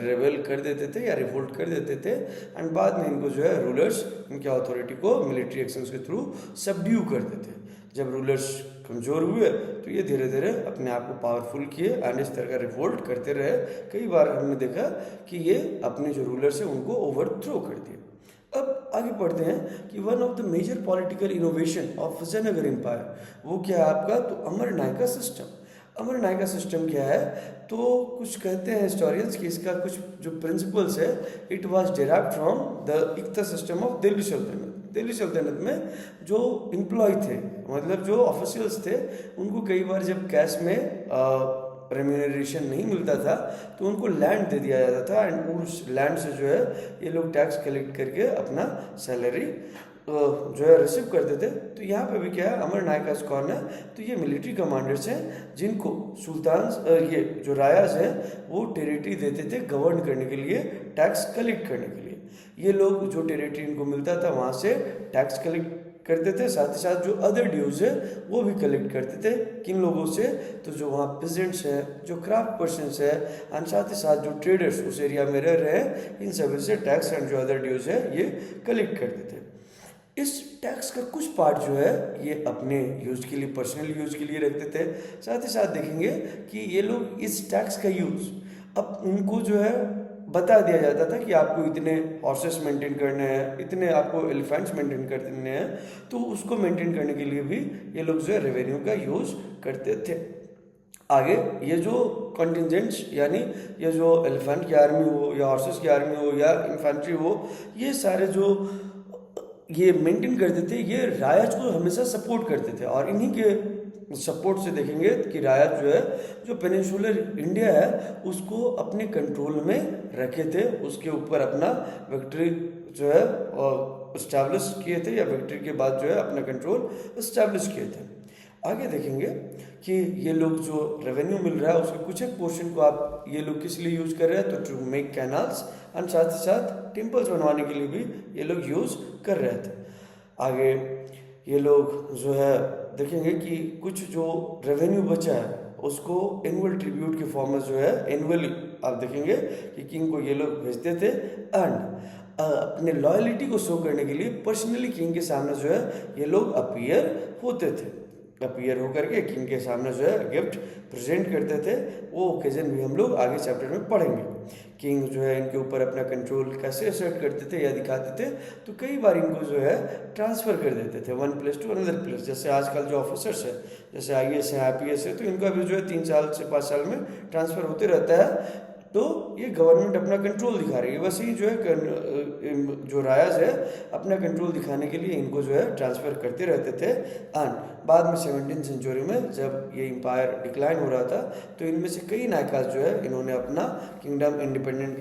A: रेबेल कर देते थे या रिवोल्ट कर देते थे, एंड बाद में इनको जो है रूलर्स इनके अथॉरिटी को मिलिट्री एक्शंस के थ्रू सबड्यू करते थे। जब रूलर्स कमज़ोर हुए तो ये धीरे धीरे अपने आप को पावरफुल किए एंड इस तरह का रिवोल्ट करते रहे। कई बार हमने देखा कि ये अपने जो रूलर्स हैं उनको ओवरथ्रो कर दिए। अब आगे पढ़ते हैं कि one of the major political innovation of Vijayanagar empire वो क्या है आपका, तो अमर नायका सिस्टम। अमर नायका सिस्टम क्या है, तो कुछ कहते हैं हिस्टोरियंस कि इसका कुछ जो प्रिंसिपल्स है it was derived from the iqta system of Delhi Sultanate. Delhi सल्तनत में जो एम्प्लॉय थे, मतलब जो ऑफिशियल्स थे, उनको कई बार जब कैश में रेम्यूनरेशन नहीं मिलता था तो उनको लैंड दे दिया जाता था, एंड उस लैंड से जो है ये लोग टैक्स कलेक्ट करके अपना सैलरी जो है रिसीव करते थे। तो यहाँ पे भी क्या है, अमर नायकास कौन है, तो ये मिलिट्री कमांडर्स हैं जिनको सुल्तान ये जो रायाज हैं वो टेरिटरी देते थे गवर्न करने के लिए, टैक्स कलेक्ट करने के लिए। ये लोग जो टेरिटरी इनको मिलता था वहाँ से टैक्स कलेक्ट करते थे, साथ ही साथ जो अदर ड्यूज है वो भी कलेक्ट करते थे। किन लोगों से, तो जो वहाँ पेजेंट्स हैं, जो क्राफ्ट पर्सनस है, एंड साथ ही साथ जो ट्रेडर्स उस एरिया में रह रहे हैं, इन सभी से टैक्स एंड जो अदर ड्यूज है ये कलेक्ट करते थे। इस टैक्स का कुछ पार्ट जो है ये अपने यूज़ के लिए, पर्सनल यूज़ के लिए रखते थे। साथ ही साथ देखेंगे कि ये लोग इस टैक्स का यूज़ अब उनको जो है बता दिया जाता था कि आपको इतने हॉर्सेस मेंटेन करने हैं, इतने आपको एलिफेंट्स मेंटेन करने हैं, तो उसको मेंटेन करने के लिए भी ये लोग जो है रेवेन्यू का यूज़ करते थे। आगे ये जो कंटिजेंट्स, यानी ये जो एलिफेंट की आर्मी हो या हॉर्सेस की आर्मी हो या इन्फेंट्री हो, ये सारे जो ये मेंटेन करते थे, ये रायत को हमेशा सपोर्ट करते थे, और इन्हीं के सपोर्ट से देखेंगे कि रायत जो है, जो पेनिनसुलर इंडिया है उसको अपने कंट्रोल में रखे थे, उसके ऊपर अपना विक्ट्री जो है इस्टेब्लिश किए थे, या विक्ट्री के बाद जो है अपना कंट्रोल इस्टेब्लिश किए थे। आगे देखेंगे कि ये लोग जो रेवेन्यू मिल रहा है उसके कुछ एक पोर्शन को आप ये लोग किस लिए यूज़ कर रहे हैं, तो टू मेक कैनाल्स, एंड साथ ही साथ टेम्पल्स बनवाने के लिए भी ये लोग यूज़ कर रहे थे। आगे ये लोग जो है देखेंगे कि कुछ जो रेवेन्यू बचा है उसको एनुअल ट्रिब्यूट के फॉर्म में जो है एनुअली आप देखेंगे कि किंग को ये लोग भेजते थे, एंड अपने लॉयलिटी को शो करने के लिए पर्सनली किंग के सामने जो है ये लोग अपीयर होते थे। अपीयर होकर के किंग के सामने जो है गिफ्ट प्रेजेंट करते थे। वो ओकेजन भी हम लोग आगे चैप्टर में पढ़ेंगे। किंग जो है इनके ऊपर अपना कंट्रोल कैसे असर्ट करते थे या दिखाते थे, तो कई बार इनको जो है ट्रांसफ़र कर देते थे one place to another place. जैसे आजकल जो ऑफिसर्स है, जैसे IAS है, IPS है, तो इनका भी जो है 3 साल से 5 साल में ट्रांसफ़र होते रहता है। तो ये गवर्नमेंट अपना कंट्रोल दिखा रही है। वैसे ही जो है जो रायाज है अपना कंट्रोल दिखाने के लिए इनको जो है ट्रांसफ़र करते रहते थे। एंड बाद में 17वीं सेंचुरी में जब ये एम्पायर डिक्लाइन हो रहा था तो इनमें से कई नायकास जो है इन्होंने अपना किंगडम, इंडिपेंडेंट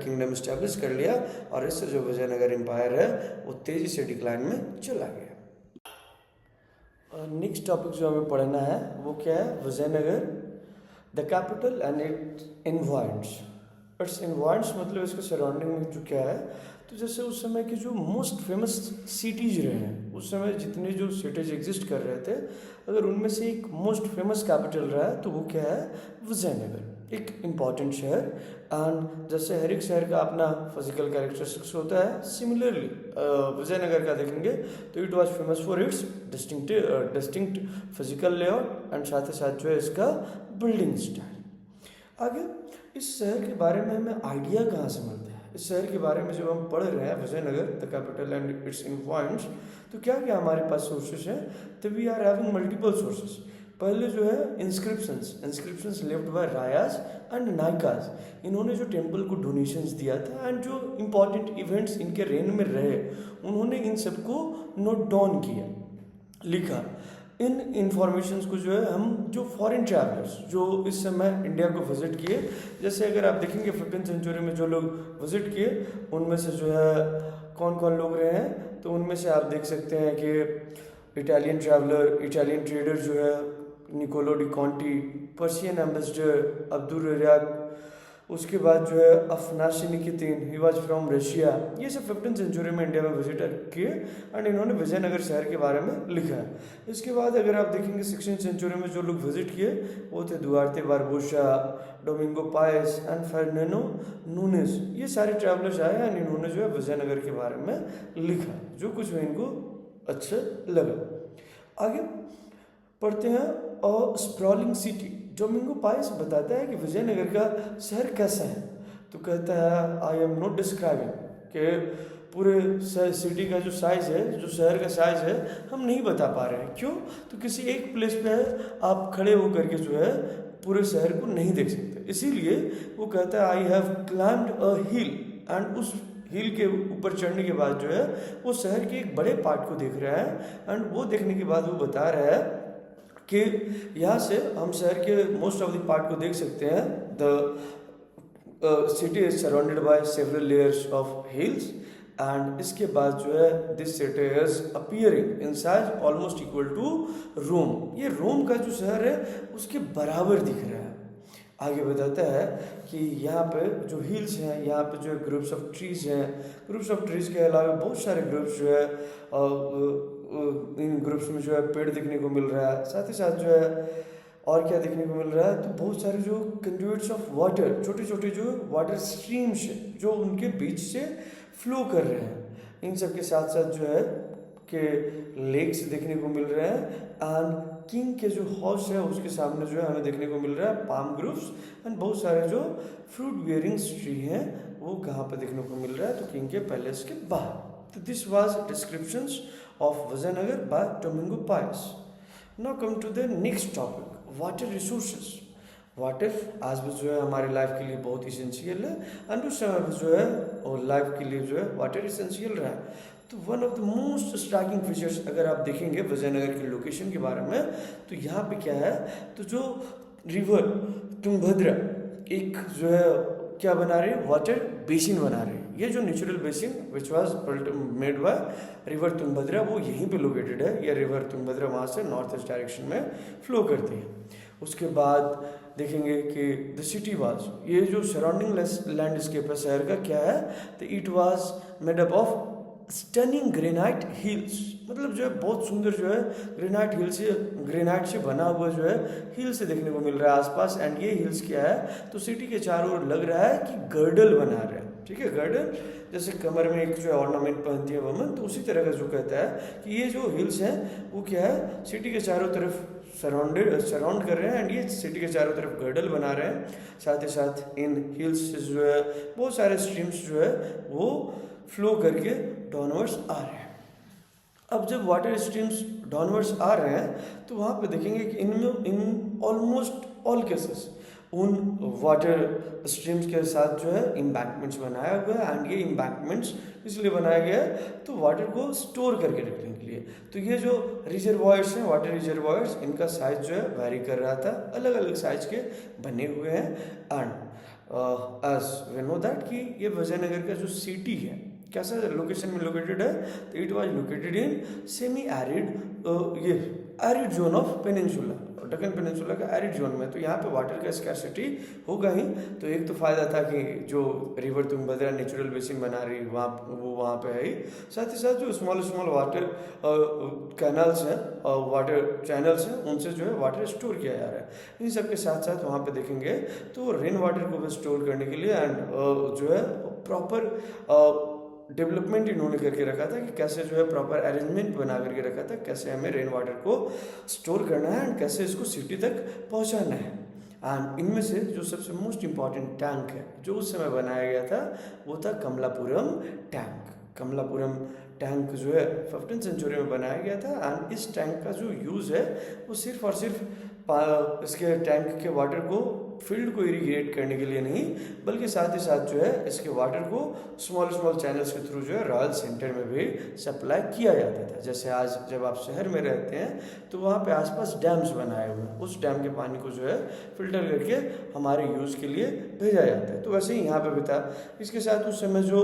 A: किंगडम इस्टेब्लिश कर लिया, और इससे जो विजयनगर एम्पायर है वो तेज़ी से डिक्लाइन में चला गया। नेक्स्ट टॉपिक जो हमें पढ़ना है वो क्या है, Vijayanagar the capital and it environments. Its environments मतलब इसके सराउंडिंग में जो क्या है, तो जैसे उस समय के जो मोस्ट फेमस सिटीज रहे हैं, उस समय जितने जो सिटीज एग्जिस्ट कर रहे थे, अगर उनमें से एक मोस्ट फेमस कैपिटल रहा है तो वो क्या है, विजयनगर, एक इम्पॉर्टेंट शहर। एंड जैसे हर एक शहर का अपना फिजिकल कैरेक्टरिस्टिक्स होता है, सिमिलरली विजयनगर का देखेंगे तो it was famous for its distinct physical layout and साथ ही साथ जो है इसका बिल्डिंग स्टाइल। आगे इस शहर के बारे में हमें आइडिया कहाँ से मिलता है, इस शहर के बारे में जब हम पढ़ रहे हैं Vijayanagar the capital and its influence, तो क्या क्या हमारे पास सोर्सेज हैं, तो we are having multiple sources. पहले जो है inscriptions left by Rayas and Nayakas, इन्होंने जो टेम्पल को डोनेशंस दिया था एंड जो इम्पोर्टेंट इवेंट्स इनके रेन में रहे, उन्होंने इन सबको नोट डाउन किया, लिखा। इन इंफॉर्मेशंस को जो है हम जो फॉरेन ट्रैवलर्स जो इस समय इंडिया को विज़िट किए, जैसे अगर आप देखेंगे 15th सेंचुरी में जो लोग विज़िट किए उनमें से जो है कौन कौन लोग रहे हैं, तो उनमें से आप देख सकते हैं कि इटालियन ट्रैवलर, इटालियन ट्रेडर जो है Niccolo de Conti, Persian ambassador Abdul Razzaq, उसके बाद जो है Afanasy Nikitin, he was from Russia. ये सब 15th सेंचुरी में इंडिया में विजिट किए एंड इन्होंने विजयनगर शहर के बारे में लिखा है। इसके बाद अगर आप देखेंगे 16th सेंचुरी में जो लोग विजिट किए वो थे Duarte Barbosa, Domingo Paes and Fernando Nunes. ये सारे ट्रैवलर्स आए एंड इन्होंने जो है विजयनगर के बारे में लिखा, जो कुछ भी इनको अच्छा लगा। आगे पढ़ते हैं। और स्प्रॉलिंग सिटी, डोमिंगो पायस बताता है कि विजयनगर का शहर कैसा है, तो कहता है आई एम नॉट डिस्क्राइबिंग कि पूरे सिटी का जो साइज़ है, जो शहर का साइज़ है, हम नहीं बता पा रहे हैं। क्यों? तो किसी एक प्लेस पे आप खड़े होकर के जो है पूरे शहर को नहीं देख सकते, इसीलिए वो कहता है I have climbed a hill, and उस हिल के ऊपर चढ़ने के बाद जो है वो शहर के एक बड़े पार्ट को देख रहा है एंड वो देखने के बाद वो बता रहा है कि यहाँ से हम शहर के मोस्ट ऑफ द पार्ट को देख सकते हैं। The city is surrounded by several layers of hills and इसके बाद जो है this city is appearing in size almost equal to Rome. ये रोम का जो शहर है उसके बराबर दिख रहा है। आगे बताता है कि यहाँ पे जो हिल्स हैं, यहाँ पे जो ग्रुप्स ऑफ ट्रीज हैं, ग्रुप्स ऑफ ट्रीज के अलावा बहुत सारे ग्रुप्स जो है इन ग्रुप्स में जो है पेड़ देखने को मिल रहा है। साथ ही साथ जो है और क्या देखने को मिल रहा है, तो बहुत सारे जो कंड्यूट्स ऑफ वाटर, छोटे छोटे जो वाटर स्ट्रीम्स हैं जो उनके बीच से फ्लो कर रहे हैं। इन सब के साथ साथ जो है कि लेक्स देखने को मिल रहे हैं एंड किंग के जो हाउस है उसके सामने जो है हमें देखने को मिल रहा है पाम ग्रुप्स एंड बहुत सारे जो फ्रूट बियरिंग ट्री हैं वो कहाँ पर देखने को मिल रहा है, तो किंग के पैलेस के बाहर। तो this was descriptions of Vijayanagar by Domingo Paes. Now come to the next topic, water resources. Water आज भी जो है हमारे लाइफ के लिए बहुत इसेंशियल है एंड उस समय भी जो है और लाइफ के लिए जो है वाटर इसेंशियल रहा है। तो one of the most striking features अगर आप देखेंगे विजयनगर की लोकेशन के बारे में, तो यहाँ पे क्या है, तो जो रिवर तुंगभद्रा एक जो है क्या बना रही है, वाटर बेसिन बना रही है। ये जो natural basin which was made by river Tungabhadra वो यहीं पे लोकेटेड है। ये रिवर तुंगभद्रा वहाँ से नॉर्थ ईस्ट डायरेक्शन में फ्लो करती है। उसके बाद देखेंगे कि द सिटी वाज, ये जो सराउंडिंग लैंडस्केप है शहर का क्या है, तो it was made up of stunning granite hills, मतलब जो है बहुत सुंदर जो है ग्रेनाइट से बना हुआ जो है हिल से देखने को मिल रहा है आसपास। एंड ये हिल्स क्या है, तो सिटी के चारों ओर लग रहा है कि गर्डल बना रहे हैं। ठीक है, गर्डल जैसे कमर में एक जो है ऑर्नामेंट पहनती है वुमन, तो उसी तरह का जो कहता है कि ये जो हिल्स हैं वो क्या है, सिटी के चारों तरफ सराउंड कर रहे हैं एंड ये सिटी के चारों तरफ गर्डल बना रहे हैं। साथ ही साथ इन हिल्स से जो है बहुत सारे स्ट्रीम्स जो है वो फ्लो करके डाउनवर्ड्स आ रहे हैं। अब जब वाटर स्ट्रीम्स डाउनवर्ड्स आ रहे हैं तो वहाँ पे देखेंगे कि इन ऑलमोस्ट ऑल केसेस उन वाटर स्ट्रीम्स के साथ जो है इम्बैंकमेंट्स बनाया हुआ है एंड ये इम्बैंकमेंट्स इसलिए बनाया गया है तो वाटर को स्टोर करके रखने के लिए। तो ये जो रिजर्वायर्स हैं, वाटर रिजर्वायर्स, इनका साइज जो है वेरी कर रहा था, अलग अलग साइज के बने हुए हैं। And as we know that कि ये विजयनगर का जो सिटी है कैसा लोकेशन में लोकेटेड है, तो it was located in semi arid ये arid zone of peninsula, Deccan peninsula का एरिड जोन में। तो यहाँ पे वाटर का स्कैरसिटी होगा ही। तो एक तो फायदा था कि जो रिवर तुंगभद्रा नेचुरल बेसिन बना रही वहाँ पे है ही। साथ ही साथ जो स्मॉल वाटर कैनल्स हैं और वाटर चैनल्स हैं उनसे जो है वाटर स्टोर किया जा रहा है। इन सब के साथ साथ वहाँ पे देखेंगे तो रेन वाटर को भी स्टोर करने के लिए एंड जो है प्रॉपर डेवलपमेंट इन्होंने करके रखा था कि कैसे जो है प्रॉपर अरेंजमेंट बना करके रखा था, कैसे हमें रेन वाटर को स्टोर करना है एंड कैसे इसको सिटी तक पहुंचाना है। एंड इनमें से जो सबसे मोस्ट इम्पॉर्टेंट टैंक है जो उस समय बनाया गया था वो था कमलापुरम टैंक। कमलापुरम टैंक जो है 15th सेंचुरी में बनाया गया था एंड इस टैंक का जो यूज़ है वो सिर्फ और सिर्फ इसके टैंक के वाटर को फील्ड को इरिगेट करने के लिए नहीं, बल्कि साथ ही साथ जो है इसके वाटर को स्मॉल स्मॉल चैनल्स के थ्रू जो है रॉयल सेंटर में भी सप्लाई किया जाता था। जैसे आज जब आप शहर में रहते हैं तो वहाँ पे आसपास डैम्स बनाए हुए हैं, उस डैम के पानी को जो है फिल्टर करके हमारे यूज़ के लिए भेजा जाता है। तो वैसे ही यहाँ पे भी था। इसके साथ उस समय जो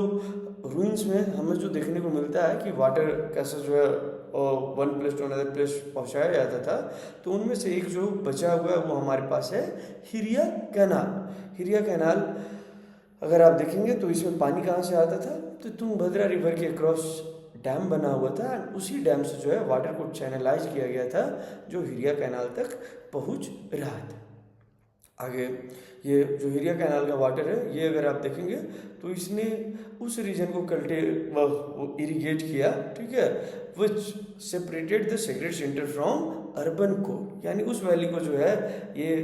A: रूइंस में हमें जो देखने को मिलता है कि वाटर कैसे जो है one place to another place पहुँचाया जाता था, तो उनमें से एक जो बचा हुआ है वो हमारे पास है हिरिया कैनाल। हिरिया कैनाल अगर आप देखेंगे तो इसमें पानी कहाँ से आता था, तो तुंगभद्रा रिवर के क्रॉस डैम बना हुआ था, एंड उसी डैम से जो है वाटर को चैनलाइज किया गया था जो हिरिया कैनाल तक पहुँच रहा था। आगे ये जो हिरिया कैनाल का वाटर है, ये अगर आप देखेंगे तो इसने उस रीजन को इरिगेट किया, ठीक है, which separated the sacred centre from urban core, यानी उस वैली को जो है ये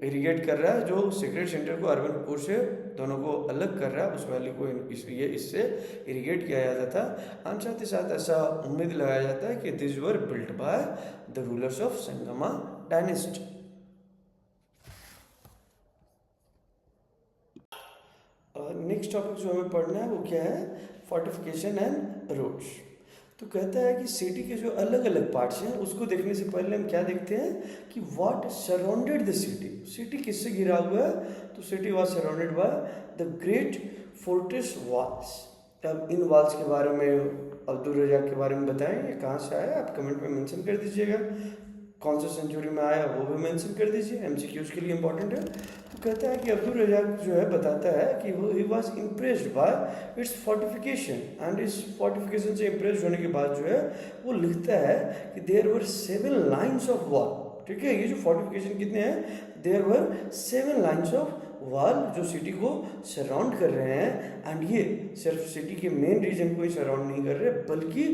A: इरिगेट कर रहा है जो सेक्रेट सेंटर को अर्बन कोर से दोनों को अलग कर रहा है। उस वैली को इससे इरिगेट किया जाता था। और साथ ही साथ ऐसा उम्मीद लगाया जाता है कि this were built by the rulers of Sangma dynasty. Next topic जो हमें पढ़ना है वो क्या है, फोर्टिफिकेशन एंड रोड्स। तो कहता है कि सिटी के जो अलग अलग पार्ट्स हैं उसको देखने से पहले हम क्या देखते हैं कि what surrounded the city. City किससे घिरा हुआ है, तो city was surrounded by the great fortress walls. अब इन वॉल्स के बारे में अब्दुल रज़ाक के बारे में बताएं, ये कहाँ से आया आप कमेंट में मेंशन कर दीजिएगा, कौन सा सेंचुरी में आया वो भी मेंशन कर दीजिए, एमसीक्यूज के लिए इंपॉर्टेंट है। तो कहता है कि अब्दुल रज़ाक जो है बताता है कि वो he was impressed by its fortification, and इस फोर्टिफिकेशन से इम्प्रेस होने के बाद जो है वो लिखता है कि there were 7 lines of wall. ठीक है, ये जो फोर्टिफिकेशन कितने हैं, there were 7 lines of wall जो सिटी को सराउंड कर रहे हैं। एंड ये सिर्फ सिटी के मेन रीजन को ही सराउंड नहीं कर रहे, बल्कि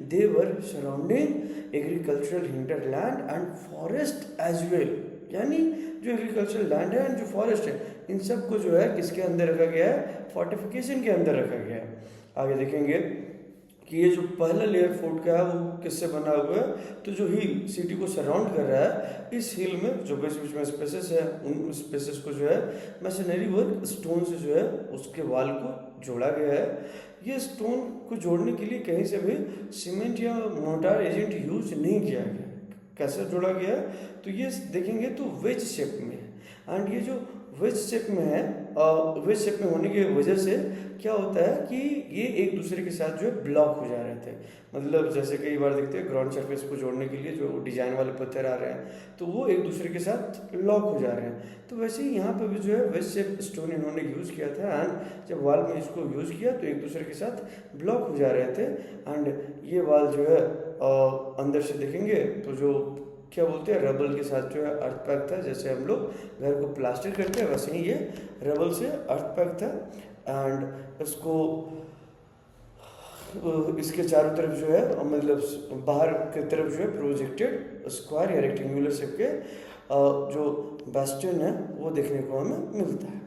A: they were surrounding agricultural hinterland and forest as well, यानी जो एग्रीकल्चरल लैंड है एंड जो फॉरेस्ट है इन सब को जो है किसके अंदर रखा गया है, फोर्टिफिकेशन के अंदर रखा गया है। आगे देखेंगे कि ये जो पहला लेयर फोर्ट का है वो किससे बना हुआ है, तो जो हिल सिटी को सराउंड कर रहा है, इस हिल में जो बीच बीच में स्पेसेस है उन स्पेसेस को जो है मैसनरी वर्क स्टोन से जो है उसके वाल को जोड़ा गया है। ये स्टोन को जोड़ने के लिए कहीं से भी सीमेंट या मोटार एजेंट यूज नहीं किया गया। कैसे जोड़ा गया है, तो ये देखेंगे तो वेज शेप में है, एंड ये जो वेज शेप में है, वेज शेप में होने की वजह से क्या होता है कि ये एक दूसरे के साथ जो है ब्लॉक हो जा रहे थे। मतलब जैसे कई बार देखते हैं ग्राउंड सरफेस को जोड़ने के लिए जो डिजाइन वाले पत्थर आ रहे हैं तो वो एक दूसरे के साथ लॉक हो जा रहे हैं, तो वैसे ही यहाँ पे भी जो है वेज शेप स्टोन इन्होंने यूज़ किया था, एंड जब वाल में इसको यूज़ किया तो एक दूसरे के साथ ब्लॉक हो जा रहे थे। एंड ये वाल जो है अंदर से देखेंगे तो जो क्या बोलते हैं रबल के साथ जो है अर्थ पैक था, जैसे हम लोग घर को प्लास्टर करते हैं वैसे ही ये रबल से अर्थ पैक था। एंड इसको इसके चारों तरफ जो है मतलब बाहर की तरफ जो है प्रोजेक्टेड स्क्वायर या रेक्टेंगुलर शेप के जो बेस्टन है वो देखने को हमें मिलता है।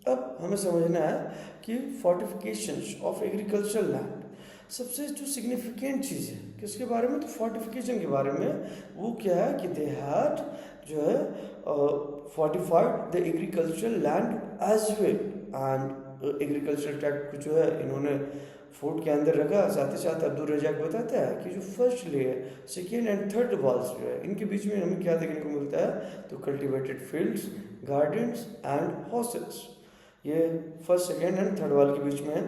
A: अब हमें समझना है कि फोर्टिफिकेशंस ऑफ एग्रीकल्चरल लैंड सबसे जो सिग्निफिकेंट चीज़ है किसके बारे में, तो फोर्टिफिकेशन के बारे में। वो क्या है कि दे हैड जो है fortified the agricultural land as well, and agricultural tract को जो है इन्होंने फोर्ट के अंदर रखा। साथ ही साथ अब्दुल रज़ाक बताता है कि जो first layer, second and third walls जो है इनके बीच में हमें क्या देखने को मिलता है, तो cultivated fields, gardens and houses, ये फर्स्ट सेकेंड एंड थर्ड वाल के बीच में है।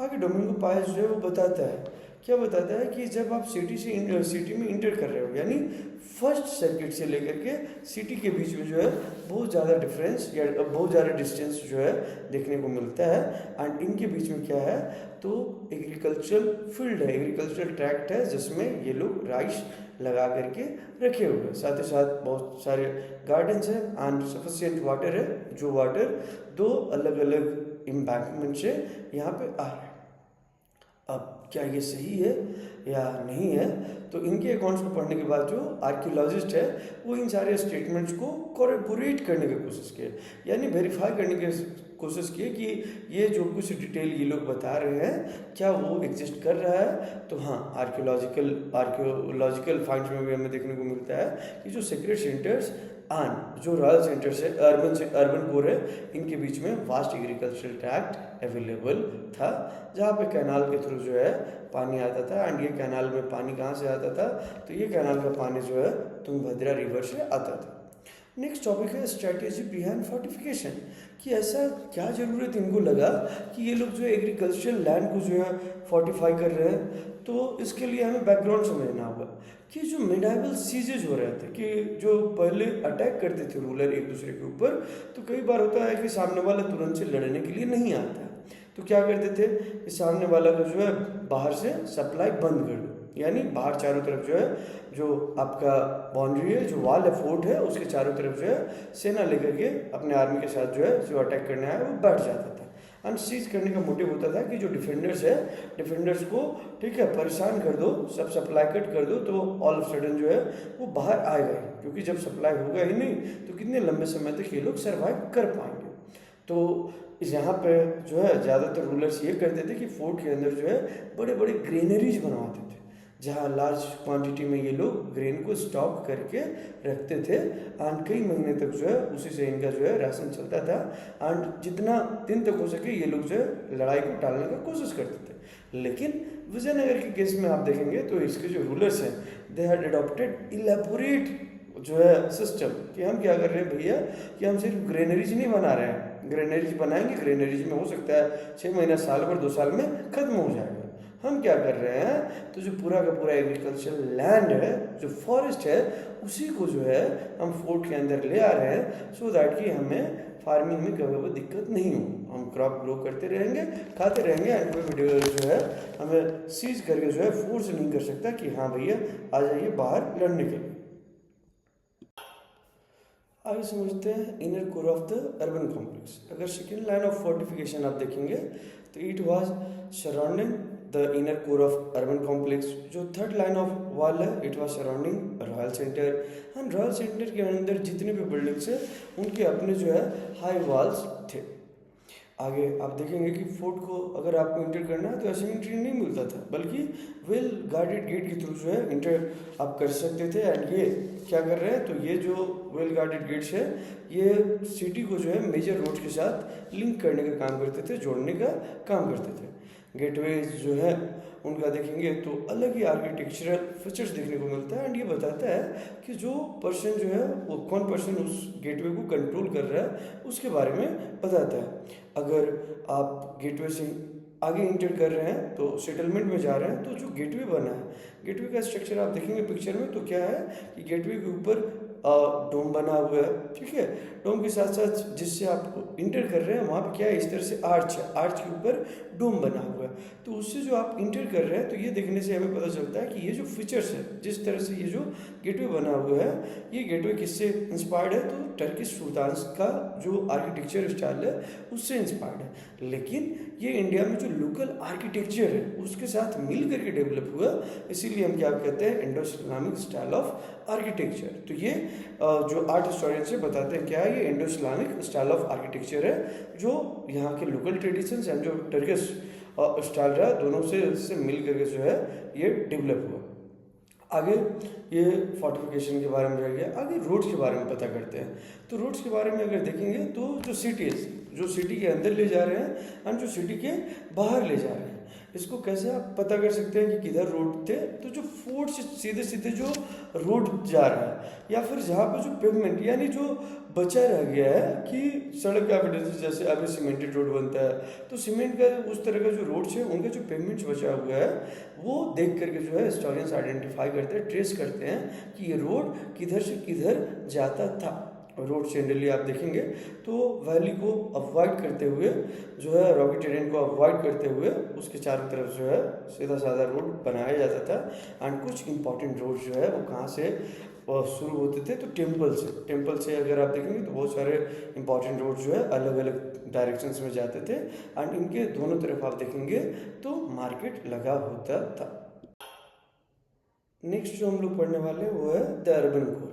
A: आगे डोमिंगो पायस जो है वो बताता है, क्या बताता है कि जब आप सिटी में इंटर कर रहे हो, यानी फर्स्ट सर्किट से लेकर के सिटी के बीच में जो है बहुत ज़्यादा डिफरेंस या बहुत ज़्यादा डिस्टेंस जो है देखने को मिलता है। एंड इनके बीच में क्या है, तो एग्रीकल्चरल फील्ड है, एग्रीकल्चरल ट्रैक्ट है जिसमें ये लोग राइस लगा करके रखे हुए हैं। साथ ही साथ बहुत सारे गार्डन्स हैं एंड सफिशिएंट वाटर है, जो वाटर दो अलग अलग एम्बैंकमेंट से यहाँ पे आ रहा है। अब क्या ये सही है या नहीं है, तो इनके अकाउंट्स को पढ़ने के बाद जो आर्कियोलॉजिस्ट है वो इन सारे स्टेटमेंट्स को कोरबोरेट करने की कोशिश किए, यानी वेरीफाई करने की कोशिश की कि ये जो कुछ डिटेल ये लोग बता रहे हैं क्या वो एग्जिस्ट कर रहा है। तो हाँ, आर्कियोलॉजिकल फाइंड्स में भी हमें देखने को मिलता है कि जो सीक्रेट सेंटर्स एंड जो रॉयल सेंटर्स है, अर्बन कोर है, इनके बीच में वास्ट एग्रीकल्चरल ट्रैक्ट अवेलेबल था, जहाँ पे कैनाल के थ्रू जो है पानी आता था। एंड ये कैनाल में पानी कहाँ से आता था, तो ये कैनाल का पानी जो है तुंगभद्रा रिवर से आता था। नेक्स्ट टॉपिक है स्ट्रैटेजी बिहाइंड फोर्टिफिकेशन, कि ऐसा क्या ज़रूरत इनको लगा कि ये लोग जो है एग्रीकल्चरल लैंड को जो है फोर्टिफाई कर रहे हैं। तो इसके लिए हमें बैकग्राउंड समझना होगा कि जो मिडाइवल सीजेज हो रहे थे, कि जो पहले अटैक करते थे रूलर एक दूसरे के ऊपर, तो कई बार होता है कि सामने वाला तुरंत से लड़ने के लिए नहीं आता है, तो क्या करते थे कि सामने वाला को जो है बाहर से सप्लाई बंद कर दो, यानी बाहर चारों तरफ जो है जो आपका बाउंड्री है, जो वॉल है, फोर्ट है, उसके चारों तरफ जो है सेना लेकर के अपने आर्मी के साथ जो है जो अटैक करने आया वो बैठ जाता था। एंड सीज करने का मोटिव होता था कि जो डिफेंडर्स है, डिफेंडर्स को ठीक है परेशान कर दो, सब सप्लाई कट कर दो, तो ऑल ऑफ सडन जो है वो बाहर आएगा ही, क्योंकि जब सप्लाई होगा ही नहीं तो कितने लंबे समय तक ये लोग सर्वाइव कर पाएंगे। तो यहाँ पे जो है ज़्यादातर रूलर्स ये करते थे कि फोर्ट के अंदर जो है बड़े बड़े ग्रेनरीज बनवाते थे, जहाँ लार्ज क्वांटिटी में ये लोग ग्रेन को स्टॉक करके रखते थे। एंड कई महीने तक जो है उसी से इनका जो है राशन चलता था। एंड जितना दिन तक हो सके ये लोग जो है लड़ाई को टालने का कोशिश करते थे। लेकिन विजयनगर के केस में आप देखेंगे तो इसके जो रूलर्स हैं, दे हैड अडॉप्टेड इलेबोरेट जो है सिस्टम, कि हम क्या कर रहे हैं भैया कि हम सिर्फ ग्रेनरीज नहीं बना रहे हैं, ग्रेनरीज बनाएंगे, ग्रेनरीज में हो सकता है 6 महीना, साल भर, 2 साल में खत्म हो जाएगा। हम क्या कर रहे हैं, तो जो पूरा का पूरा एग्रीकल्चरल लैंड है, जो फॉरेस्ट है, उसी को जो है हम फोर्ट के अंदर ले आ रहे हैं, सो दैट कि हमें फार्मिंग में कभी भी दिक्कत नहीं हो, हम क्रॉप ग्रो करते रहेंगे, खाते रहेंगे, एंड कोई जो है हमें सीज करके जो है फोर्स नहीं कर सकता कि हाँ भैया आ जाइए बाहर लड़ने के लिए। आगे समझते हैं inner core of the urban complex. अगर सेकेंड लाइन ऑफ फोर्टिफिकेशन आप देखेंगे तो it was surrounding the inner core of urban complex. जो थर्ड लाइन ऑफ वॉल है, it was surrounding royal centre. And royal centre के अंदर जितने भी बिल्डिंग्स है उनके अपने जो है हाई वॉल्स थे। आगे आप देखेंगे कि फोर्ट को अगर आपको इंटर करना है तो ऐसे एंट्री नहीं मिलता था, बल्कि वेल गार्डेड गेट के थ्रू जो है इंटर आप कर सकते थे। एंड ये क्या कर रहे हैं, तो ये जो वेल गार्डेड गेट्स है ये सिटी को जो है मेजर रोड के साथ लिंक करने का काम करते थे, जोड़ने का काम करते थे। गेटवेज जो है उनका देखेंगे तो अलग ही आर्किटेक्चरल फीचर्स देखने को मिलता है। एंड ये बताता है कि जो पर्सन जो है वो कौन पर्सन उस गेटवे को कंट्रोल कर रहा है उसके बारे में बताता है। अगर आप गेटवे से आगे इंटर कर रहे हैं तो सेटलमेंट में जा रहे हैं, तो जो गेटवे बना है, गेटवे का स्ट्रक्चर आप देखेंगे पिक्चर में, तो क्या है कि गेटवे के ऊपर डोम बना हुआ है, ठीक है। डोम के साथ साथ जिससे आप इंटर कर रहे हैं वहाँ पे क्या है, इस तरह से आर्च है, आर्च के ऊपर डोम बना हुआ है। तो उससे जो आप इंटर कर रहे हैं तो ये देखने से हमें पता चलता है कि ये जो फीचर्स है, जिस तरह से ये जो गेटवे बना हुआ है, ये गेटवे किससे इंस्पायर्ड है, तो टर्किश सुल्तान्स का जो आर्किटेक्चर स्टाइल है उससे इंस्पायर्ड है। लेकिन ये इंडिया में जो लोकल आर्किटेक्चर है उसके साथ मिल करके डेवलप हुआ, इसीलिए हम क्या कहते हैं, Indo Islamic style of architecture. तो ये जो आर्ट हिस्टोरियन से बताते हैं क्या है, ये Indo Islamic style of architecture है, जो यहाँ के लोकल ट्रेडिशंस एंड जो टर्किश स्टाइल रहा, दोनों से मिल करके जो है ये डेवलप हुआ। आगे ये फोर्टिफिकेशन के बारे में रह गया, आगे रोड्स के बारे में पता करते हैं। तो रोड्स के बारे में अगर देखेंगे तो जो सिटीज़ जो सिटी के अंदर ले जा रहे हैं एंड जो सिटी के बाहर ले जा रहे हैं, इसको कैसे आप पता कर सकते हैं कि किधर रोड थे, तो जो फोर्ट से सीधे सीधे जो रोड जा रहा है, या फिर जहाँ पे जो पेवमेंट यानी जो बचा रह गया है कि सड़क का एविडेंस, जैसे अभी सीमेंटेड रोड बनता है तो सीमेंट का उस तरह का जो रोड्स है उनका जो पेवमेंट्स बचा हुआ है वो देख करके जो है हिस्टोरियंस आइडेंटिफाई करते हैं, ट्रेस करते हैं कि ये रोड किधर से किधर जाता था। रोड जनरली आप देखेंगे तो वैली को अवॉइड करते हुए जो है, रॉकी टेरेन को अवॉइड करते हुए उसके चारों तरफ जो है सीधा साधा रोड बनाया जाता था। एंड कुछ इंपॉर्टेंट रोड जो है वो कहाँ से शुरू होते थे, तो टेम्पल से अगर आप देखेंगे तो बहुत सारे इंपॉर्टेंट रोड जो है अलग अलग डायरेक्शंस में जाते थे। एंड इनके दोनों तरफ आप देखेंगे तो मार्केट लगा होता था। नेक्स्ट जो हम लोग पढ़ने वाले हैं वो है the urban core.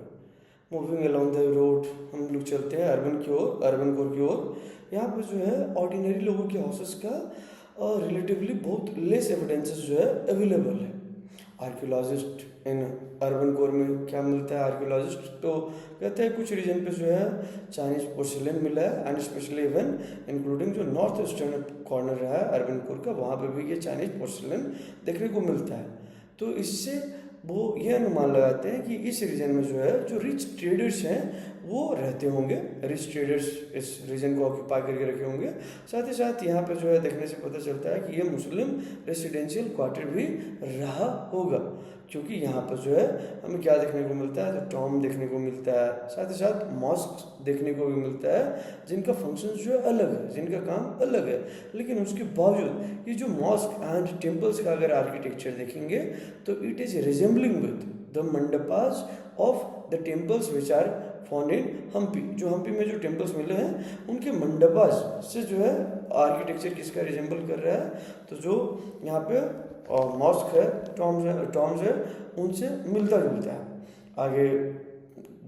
A: Moving along the road, हम लोग चलते हैं अर्बन की ओर, अर्बन कोर की ओर। यहाँ पे जो है ऑर्डिनरी लोगों के हाउसेस का रिलेटिवली बहुत लेस एविडेंसेस जो है अवेलेबल है। आर्कियोलॉजिस्ट इन अर्बन कोर में क्या मिलता है, आर्कियोलॉजिस्ट तो कहते हैं कुछ रीजन पे जो है चाइनीज पोर्सिलेन मिला है, एंड स्पेशली इवन इंक्लूडिंग जो नॉर्थ ईस्टर्न कॉर्नर रहा है अर्बन कोर का, वहाँ पे भी ये चाइनीज पोर्सिलेन देखने को मिलता है। तो इससे वो ये अनुमान लगाते हैं कि इस रीजन में जो है जो रिच ट्रेडर्स हैं वो रहते होंगे, रिच ट्रेडर्स इस रीजन को ऑक्यूपाई करके रखे होंगे। साथ ही साथ यहाँ पे जो है देखने से पता चलता है कि ये मुस्लिम रेसिडेंशियल क्वार्टर भी रहा होगा, क्योंकि यहाँ पर जो है हमें क्या देखने को मिलता है, तो टॉम देखने को मिलता है, साथ ही साथ मॉस्क देखने को भी मिलता है जिनका फंक्शन जो है अलग है, जिनका काम अलग है। लेकिन उसके बावजूद ये जो मॉस्क एंड टेम्पल्स का अगर आर्किटेक्चर देखेंगे तो it is resembling with the mandapas of the temples which are found in Hampi. जो हम्पी में जो टेम्पल्स मिले हैं उनके मंडपास से जो है आर्किटेक्चर किसका रिजेंबल कर रहा है, तो जो यहाँ पे मॉस्क है, टॉम्स है, उनसे मिलता जुलता है। आगे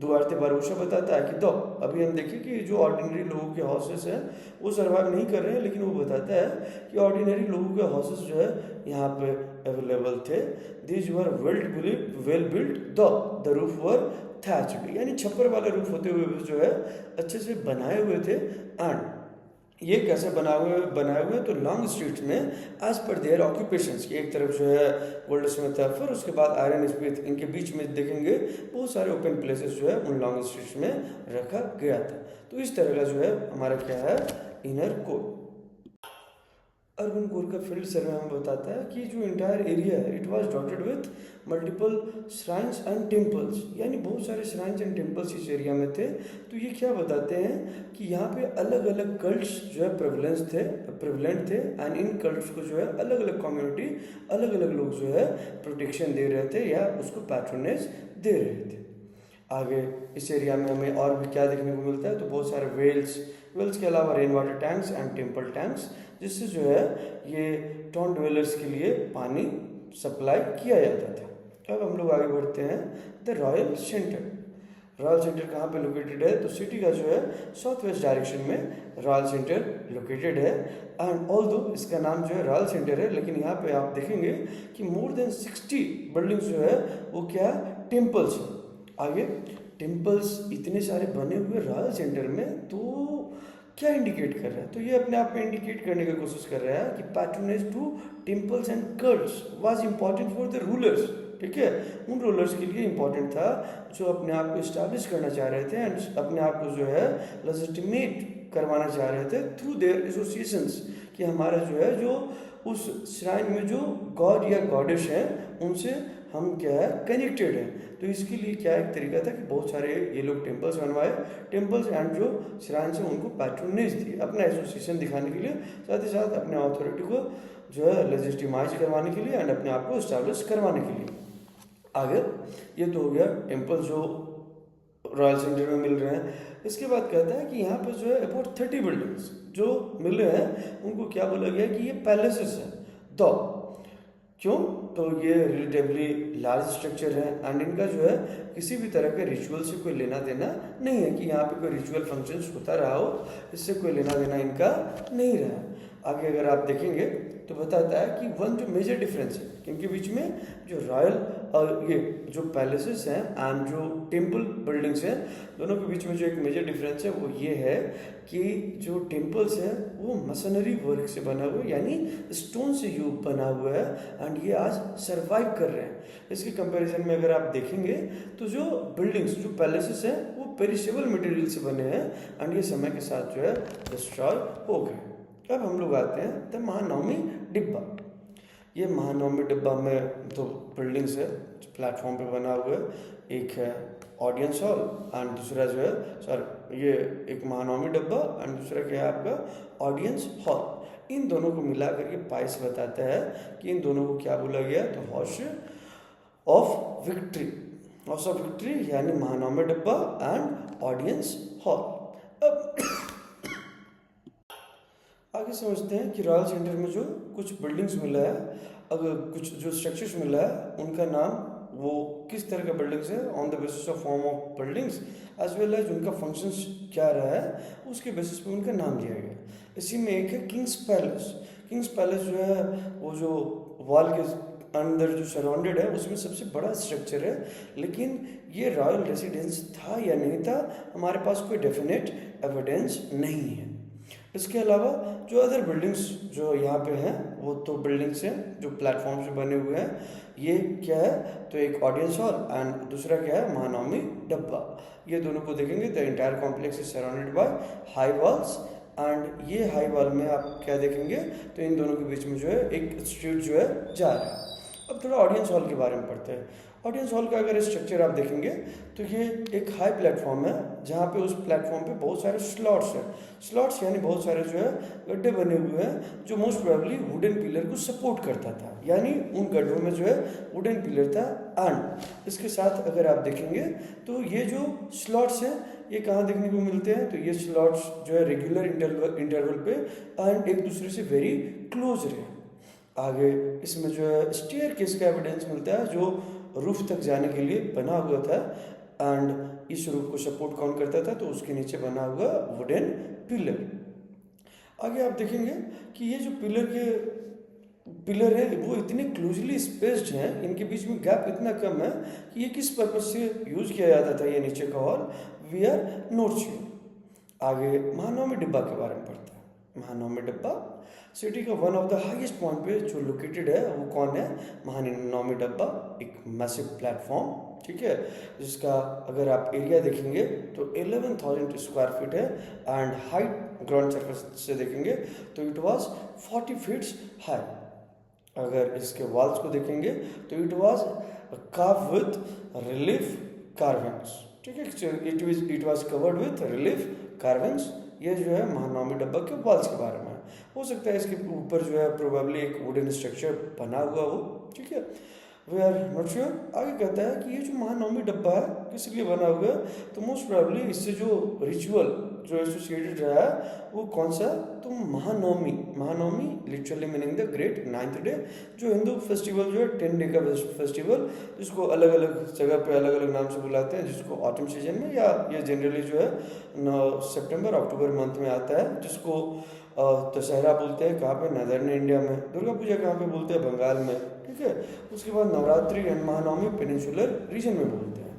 A: दुआरते बारूशा बताता है कि दो अभी हम देखें कि जो ऑर्डिनरी लोगों के हाउसेस हैं वो सर्वाइव नहीं कर रहे हैं, लेकिन वो बताता है कि ऑर्डिनरी लोगों के हाउसेस जो है यहाँ पे अवेलेबल थे। These were well built the roof were thatched, यानी छप्पर वाले रूफ होते हुए जो है अच्छे से बनाए हुए थे। एंड ये कैसे बनाए हुए तो लॉन्ग स्ट्रीट्स में एज पर देयर ऑक्यूपेशंस की, एक तरफ जो है गोल्ड स्मिथ है, फिर उसके बाद आयरन स्मिथ, इनके बीच में देखेंगे बहुत सारे ओपन प्लेसेस जो है उन लॉन्ग स्ट्रीट्स में रखा गया था। तो इस तरह का जो है हमारा क्या है इनर कोर। अर्बन कोर का फील्ड सर्वे हमें बताता है कि जो इंटायर एरिया है it was dotted with multiple shrines and temples, यानी बहुत सारे श्राइन्स एंड टेम्पल्स इस एरिया में थे। तो ये क्या बताते हैं कि यहाँ पे अलग अलग कल्ट्स जो है प्रेवलेंट थे एंड इन कल्ट्स को जो है अलग अलग कम्युनिटी, अलग अलग लोग जो है प्रोटेक्शन दे रहे थे या उसको पैट्रोनेज दे रहे थे। आगे इस एरिया में हमें और भी क्या देखने को मिलता है, तो बहुत सारे वेल्स के अलावा rain water tanks and temple tanks, जिससे जो है ये टाउन ड्वेलर्स के लिए पानी सप्लाई किया जाता था। अब हम लोग आगे बढ़ते हैं the royal centre. Royal centre कहाँ पे लोकेटेड है, तो सिटी का जो है साउथ वेस्ट डायरेक्शन में रॉयल सेंटर लोकेटेड है। एंड ऑल्दो इसका नाम जो है रॉयल सेंटर है, लेकिन यहाँ पे आप देखेंगे कि मोर देन 60 बिल्डिंग्स जो है वो क्या टेम्पल्स है। आगे टेम्पल्स इतने सारे बने हुए रॉयल सेंटर में, तो क्या इंडिकेट कर रहा है, तो ये अपने आप में इंडिकेट करने की कोशिश कर रहा है कि patronage to temples and cults was important for the rulers. ठीक है, उन रूलर्स के लिए इम्पॉर्टेंट था जो अपने आप को इस्टेब्लिश करना चाह रहे थे एंड अपने आप को जो है लेजिटिमेट करवाना चाह रहे थे थ्रू देयर एसोसिएशंस, कि हमारा जो है जो उस श्राइन में जो गॉड या गॉडेस हैं उनसे हम क्या है कनेक्टेड है। तो इसके लिए क्या एक तरीका था कि बहुत सारे ये लोग टेम्पल्स बनवाए, टेम्पल्स एंड जो श्राइन से उनको पैट्रोनेज दिए अपना एसोसिएशन दिखाने के लिए, साथ ही साथ अपने अथॉरिटी को जो है लेजिटिमाइज करवाने के लिए एंड अपने आप को इस्टेब्लिश करवाने के लिए। आगे ये तो हो गया टेम्पल जो रॉयल सेंटर में मिल रहे हैं। इसके बाद कहता है कि यहाँ पर जो है अबाउट 30 बिल्डिंग्स जो मिले हैं उनको क्या बोला गया कि ये पैलेसेस है। तो क्यों, तो ये रिलेटिवली लार्ज स्ट्रक्चर है एंड इनका जो है किसी भी तरह के रिचुअल से कोई लेना देना नहीं है, कि यहाँ पे कोई रिचुअल फंक्शंस होता रहा हो, इससे कोई लेना देना इनका नहीं रहा। आगे अगर आप देखेंगे तो बताता है कि वन जो मेजर डिफरेंस है इनके बीच में, जो रॉयल ये जो पैलेसेस हैं एंड जो टेम्पल बिल्डिंग्स हैं, दोनों के बीच में जो एक मेजर डिफरेंस है वो ये है कि जो टेम्पल्स हैं वो मसनरी वर्क से बना हुआ है, यानी स्टोन से बना हुआ है एंड ये आज सर्वाइव कर रहे हैं। इसके कंपैरिजन में अगर आप देखेंगे तो जो बिल्डिंग्स जो पैलेसेस हैं वो पेरिशेबल मटेरियल से बने हैं एंड ये समय के साथ जो है डिस्ट्रॉय हो गए। अब हम लोग आते हैं द महानवमी डिब्बा। ये महानवमी डिब्बा में दो बिल्डिंग्स है जो प्लेटफॉर्म पे बना हुआ है, एक है ऑडियंस हॉल एंड दूसरा जो है ये एक महानवमी डिब्बा एंड दूसरा क्या है आपका ऑडियंस हॉल। इन दोनों को मिला करके पाइस बताता है कि इन दोनों को क्या बोला गया, तो house of victory, house of victory यानी महानवमी डिब्बा एंड ऑडियंस हॉल। अब आगे समझते हैं कि रॉयल सेंटर में जो कुछ बिल्डिंग्स मिला है, अगर कुछ जो स्ट्रक्चर्स मिला है उनका नाम वो किस तरह का बिल्डिंग्स है, on the basis of form of buildings as well as उनका फंक्शंस क्या रहा है, उसके बेसिस पे उनका नाम दिया गया। इसी में एक है किंग्स पैलेस। किंग्स पैलेस जो है वो जो वॉल के अंदर जो सराउंडेड है उसमें सबसे बड़ा स्ट्रक्चर है, लेकिन ये रॉयल रेसिडेंस था या नहीं था, हमारे पास कोई डेफिनेट एविडेंस नहीं है। इसके अलावा जो अदर बिल्डिंग्स जो यहाँ पे हैं वो तो बिल्डिंग्स हैं जो प्लेटफॉर्म से बने हुए हैं। ये क्या है, तो एक ऑडियंस हॉल एंड दूसरा क्या है, महानवमी डब्बा। ये दोनों को देखेंगे, the entire complex is surrounded by high walls and ये हाई वॉल में आप क्या देखेंगे, तो इन दोनों के बीच में जो है एक स्ट्रीट जो है जा रहा है। अब थोड़ा ऑडियंस हॉल के बारे में पढ़ते हैं। ऑडियंस हॉल का अगर स्ट्रक्चर आप देखेंगे तो ये एक हाई प्लेटफॉर्म है जहाँ पे उस प्लेटफॉर्म पे बहुत सारे स्लॉट्स हैं। स्लॉट्स यानी बहुत सारे जो है गड्ढे बने हुए हैं जो मोस्ट प्रोबेबली वुडन पिलर को सपोर्ट करता था, यानी उन गड्ढों में जो है वुडन पिलर था। एंड इसके साथ अगर आप देखेंगे तो ये जो स्लॉट्स हैं ये कहाँ देखने को मिलते हैं, तो ये स्लॉट्स जो है रेगुलर इंटरवल पे एंड एक दूसरे से वेरी क्लोज रहे। आगे इसमें जो है स्टेयर केस का एविडेंस मिलता है जो रूफ तक जाने के लिए बना हुआ था एंड इस रूफ को सपोर्ट कौन करता था, तो उसके नीचे बना हुआ वुडन पिलर। आगे आप देखेंगे कि ये जो पिलर है वो इतने क्लोजली स्पेस्ड हैं, इनके बीच में गैप इतना कम है कि ये किस पर्पज से यूज किया जाता था ये नीचे का hall, we are not sure. आगे महानवमी डिब्बा के बारे में पढ़ते हैं। महानवमी डिब्बा सिटी का one of the highest point पे जो लोकेटेड है वो कौन है, महानवमी डब्बा, एक मैसिव प्लेटफॉर्म, ठीक है, जिसका अगर आप एरिया देखेंगे तो 11,000 स्क्वायर फीट है एंड हाइट ग्राउंड सरफेस से देखेंगे तो इट वाज 40 फीट्स हाई। अगर इसके वॉल्स को देखेंगे तो it was curve with relief carvings, ठीक है, it was covered with relief carvings. ये जो है महानवमी डब्बा के वॉल्स के बारे में है। हो सकता है इसके ऊपर जो है प्रोबेबली एक वुडन स्ट्रक्चर बना हुआ हो, ठीक है, वी आर नॉट श्योर। आगे कहता है कि ये जो महानवमी डब्बा है किस लिए बना हुआ है, तो मोस्ट प्रोबेबली इससे जो रिचुअल जो एसोसिएटेड रहा है वो कौन सा, तो Mahanavami literally meaning the great 9th day, जो हिंदू फेस्टिवल जो है 10 डे का फेस्टिवल, जिसको अलग अलग जगह पे अलग अलग नाम से बुलाते हैं, जिसको ऑटम सीजन में या ये जनरली जो है सितंबर अक्टूबर मंथ में आता है, जिसको दशहरा बोलते हैं कहाँ पे, नदर्न इंडिया में। दुर्गा पूजा कहाँ पे बोलते हैं, बंगाल में, ठीक है। उसके बाद Navratri and Mahanavami peninsular reason में बोलते हैं।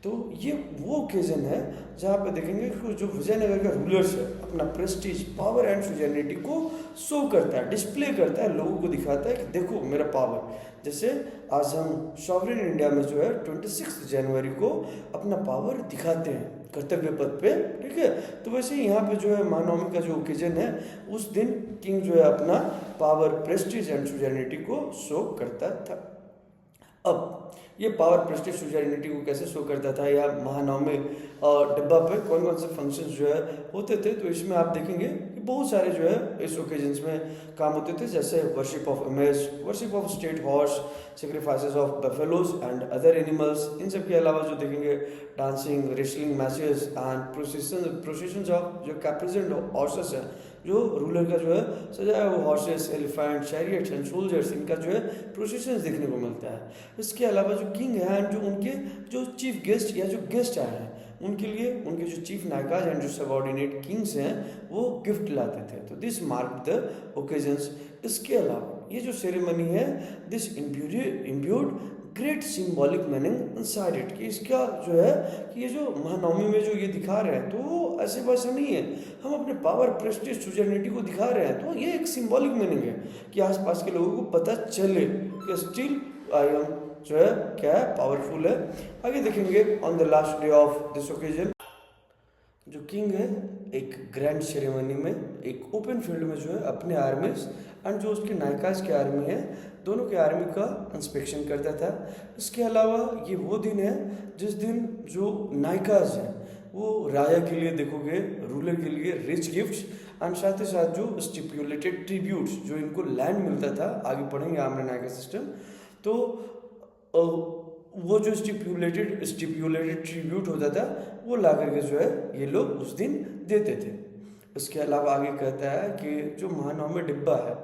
A: तो ये वो ओकेजन है जहाँ पे देखेंगे कि जो विजयनगर का रूलर्स है अपना प्रेस्टीज, पावर एंड सुजेनिटी को शो करता है, डिस्प्ले करता है, लोगों को दिखाता है कि देखो मेरा पावर। जैसे आज हम सॉवरेन इंडिया में जो है 26 जनवरी को अपना पावर दिखाते हैं कर्तव्य पथ पे, ठीक है। तो वैसे ही यहाँ पे जो है महानवमी का जो ओकेजन है उस दिन किंग जो है अपना पावर, प्रेस्टीज एंड सुजेनिटी को शो करता था। अब ये पावर, प्रेस्टीज, सुजेनिटी को कैसे शो करता था, या महानवमी डिब्बा पे कौन कौन से फंक्शंस जो है होते थे, तो इसमें आप देखेंगे कि बहुत सारे जो है इस ओकेजन्स में काम होते थे, जैसे worship of image, worship of state horse, sacrifices of buffaloes and other animals. इन सब के अलावा जो देखेंगे dancing, wrestling matches and processions of जो कैप्रिजेंट हॉर्सेस है, जो रूलर का जो है सजाया हुआ horses, elephant, chariots and soldiers, इनका जो है प्रोसेशंस देखने को मिलता है। इसके अलावा जो किंग है एंड जो उनके जो चीफ गेस्ट या जो गेस्ट आए हैं उनके लिए उनके जो चीफ नायकाज एंड जो सबऑर्डिनेट किंग्स हैं वो गिफ्ट लाते थे। तो दिस मार्क द ओकेजन्स। इसके अलावा ये जो सेरेमनी है this imbued great symbolic meaning inside it, कि इसका जो है कि ये जो महानवमी में जो ये दिखा रहे हैं तो वो ऐसे वैसे नहीं है, हम अपने पावर, प्रेस्टीज, सुजेनिटी को दिखा रहे हैं, तो ये एक सिंबॉलिक मीनिंग है कि आसपास के लोगों को पता चले कि स्टिल आई एम जो है क्या है, पावरफुल है। आगे देखेंगे on the last day of this occasion जो किंग है एक ग्रैंड सेरेमनी में एक ओपन फील्ड में जो है अपने आर्मीज एंड जो उसके नायकाज की आर्मी है दोनों की आर्मी का इंस्पेक्शन करता था। इसके अलावा ये वो दिन है जिस दिन जो नायकाज हैं वो राजा के लिए देखोगे, रूलर के लिए रिच गिफ्ट्स एंड साथ ही साथ जो स्टिपुलेटेड ट्रिब्यूट्स जो इनको लैंड मिलता था, आगे पढ़ेंगे आमने नायका सिस्टम, तो वो जो स्टिपुलेटेड ट्रिब्यूट होता था वो ला करके जो है ये लोग उस दिन देते थे। इसके अलावा आगे कहता है कि जो महानवमी डिब्बा है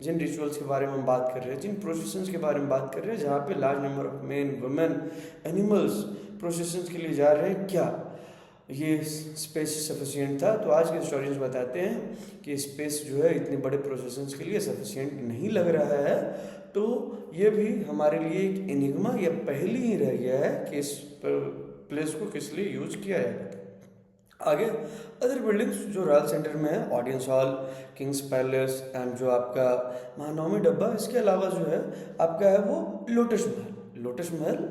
A: जिन रिचुअल्स के बारे में हम बात कर रहे हैं, जिन प्रोसेशंस के बारे में बात कर रहे हैं, जहाँ पे large number of main women animals processions के लिए जा रहे हैं, क्या ये स्पेस सफिशिएंट था? तो आज के हिस्टोरियंस बताते हैं कि स्पेस जो है इतने बड़े प्रोसेशंस के लिए सफिशिएंट नहीं लग रहा है। तो ये भी हमारे लिए एक एनिग्मा या पहेली ही रह गया है कि इस प्लेस को किस लिए यूज किया जाता है। आगे अदर बिल्डिंग्स जो रॉयल सेंटर में है, audience hall, Kings palace and जो आपका महानवमी डब्बा, इसके अलावा जो है आपका है वो लोटस महल। लोटस महल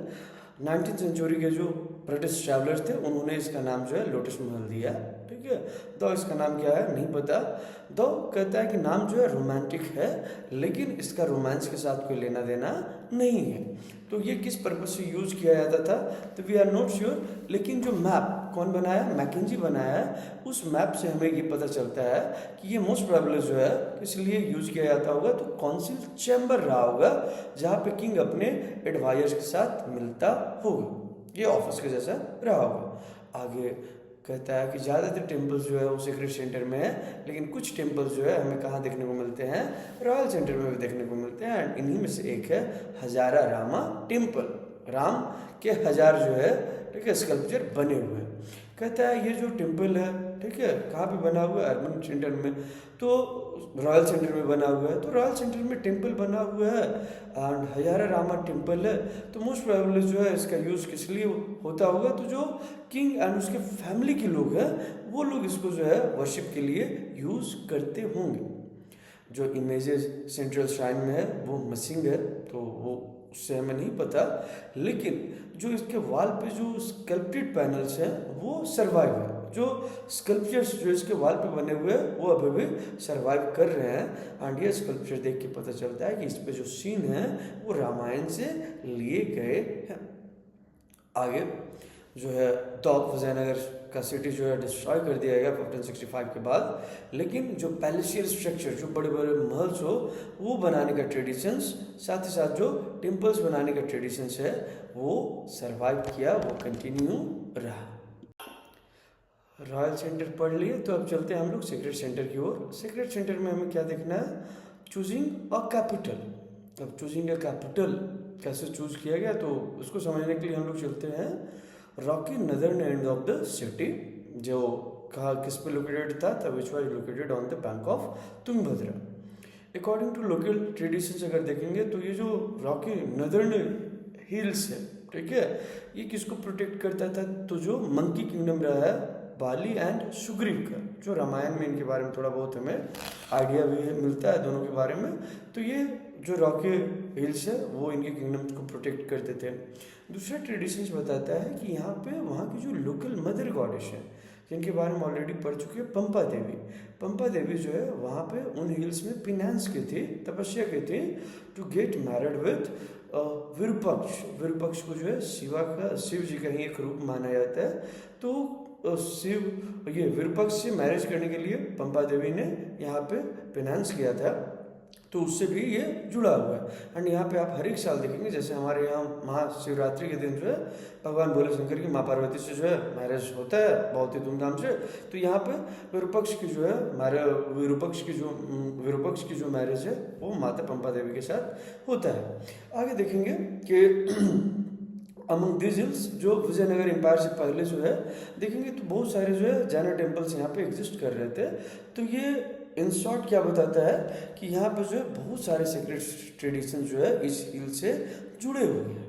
A: 19th सेंचुरी के जो ब्रिटिश ट्रैवलर्स थे उन्होंने इसका नाम जो है लोटस महल दिया, ठीक है। तो इसका नाम क्या है नहीं पता, तो कहता है कि नाम जो है रोमांटिक है, लेकिन इसका रोमांस के साथ कोई लेना देना नहीं है। तो ये किस पर्पज से यूज किया जाता था तो वी आर नॉट श्योर, लेकिन जो मैप कौन बनाया, मैकेंजी बनाया है, उस मैप से हमें ये पता चलता है कि ये मोस्ट प्रोबेबली जो है इसलिए यूज किया जाता होगा तो काउंसिल चैम्बर रहा होगा, जहाँ पे किंग अपने एडवाइजर्स के साथ मिलता होगा, ये ऑफिस के जैसा रहा होगा। आगे कहता है कि ज़्यादातर टेम्पल्स जो है वो सीक्रेट सेंटर में है, लेकिन कुछ टेम्पल्स जो है हमें कहाँ देखने को मिलते हैं, रॉयल सेंटर में भी देखने को मिलते हैं। एंड इन्हीं में से एक है हजारा रामा टेम्पल, राम के हजार जो है, ठीक है, स्कल्पचर बने हुए हैं। कहता है ये जो टेम्पल है, ठीक है, कहाँ पे बना हुआ है, अर्बन सेंटर में, तो रॉयल सेंटर में बना हुआ है। तो रॉयल सेंटर में टेम्पल बना हुआ है एंड हजारा रामा टेम्पल है, तो मोस्ट प्रोबेबली जो है इसका यूज़ किस लिए होता होगा, तो जो किंग एंड उसके फैमिली के लोग हैं वो लोग इसको जो है वर्शिप के लिए यूज़ करते होंगे। जो इमेजेस सेंट्रल श्राइन में है वो मिसिंग है, तो वो उससे हमें नहीं पता, लेकिन जो इसके वॉल पे जो स्कल्प्टेड पैनल्स हैं वो सर्वाइव है। जो स्कल्पचर्स जो इसके वॉल पे बने हुए हैं वो अभी भी सर्वाइव कर रहे हैं। एंड ये स्कल्पचर देख के पता चलता है कि इस पे जो सीन है वो रामायण से लिए गए हैं। आगे जो है तो विजयनगर का सिटी जो है डिस्ट्रॉय कर दिया गया 1565 के बाद, लेकिन जो पैलेसियल स्ट्रक्चर, जो बड़े बड़े महल्स हो वो बनाने का ट्रेडिशंस, साथ ही साथ जो टेम्पल्स बनाने का ट्रेडिशंस है वो सर्वाइव किया, वो कंटिन्यू रहा। रॉयल सेंटर पढ़ लिए, तो अब चलते हैं हम लोग सीक्रेट सेंटर की ओर। सीक्रेट सेंटर में हमें क्या देखना है, चूजिंग अ कैपिटल। अब चूजिंग अ कैपिटल कैसे चूज किया गया, तो उसको समझने के लिए हम लोग चलते हैं rocky northern end of the city, जो कहा किस पे लोकेटेड था, तब which was located on the bank of Tungabhadra. According to local traditions अगर देखेंगे तो ये जो रॉकी नदर्न हिल्स है, ठीक है, ये किसको प्रोटेक्ट करता था, तो जो मंकी किंगडम रहा है बाली एंड सुग्रीव का, जो रामायण में इनके बारे में थोड़ा बहुत हमें आइडिया भी मिलता है दोनों के बारे में। तो ये जो रॉकी हिल्स है वो इनके किंगडम को प्रोटेक्ट करते थे। दूसरा ट्रेडिशंस बताता है कि यहाँ पे वहाँ की जो लोकल मदर गॉडेस है, जिनके बारे में ऑलरेडी पढ़ चुके हैं, पंपा देवी। पंपा देवी जो है वहाँ पे उन हिल्स में पिनांस की थी, तपस्या की थी to get married with Virupaksha. Virupaksha को जो है शिव जी का ही एक रूप माना जाता है। तो शिव ये विरूपक्ष से मैरिज करने के लिए पंपा देवी ने यहाँ पे पिनांस किया था, तो उससे भी ये जुड़ा हुआ है। एंड यहाँ पे आप हर एक साल देखेंगे, जैसे हमारे यहाँ महाशिवरात्रि के दिन जो है भगवान भोले शंकर की माँ पार्वती से जो है मैरिज होता है बहुत ही धूमधाम से। तो यहाँ पे विरूपक्ष की जो है विरूपक्ष की जो मैरिज है वो माता पंपा देवी के साथ होता है। आगे देखेंगे कि अमंग दिस हिल्स, जो विजयनगर एम्पायर से पहले जो है देखेंगे तो बहुत सारे जो है जैन टेम्पल्स यहाँ पे एग्जिस्ट कर रहे थे। तो ये इन शॉर्ट क्या बताता है कि यहाँ पे जो है बहुत सारे सीक्रेट ट्रेडिशन जो है इस हिल से जुड़े हुए हैं।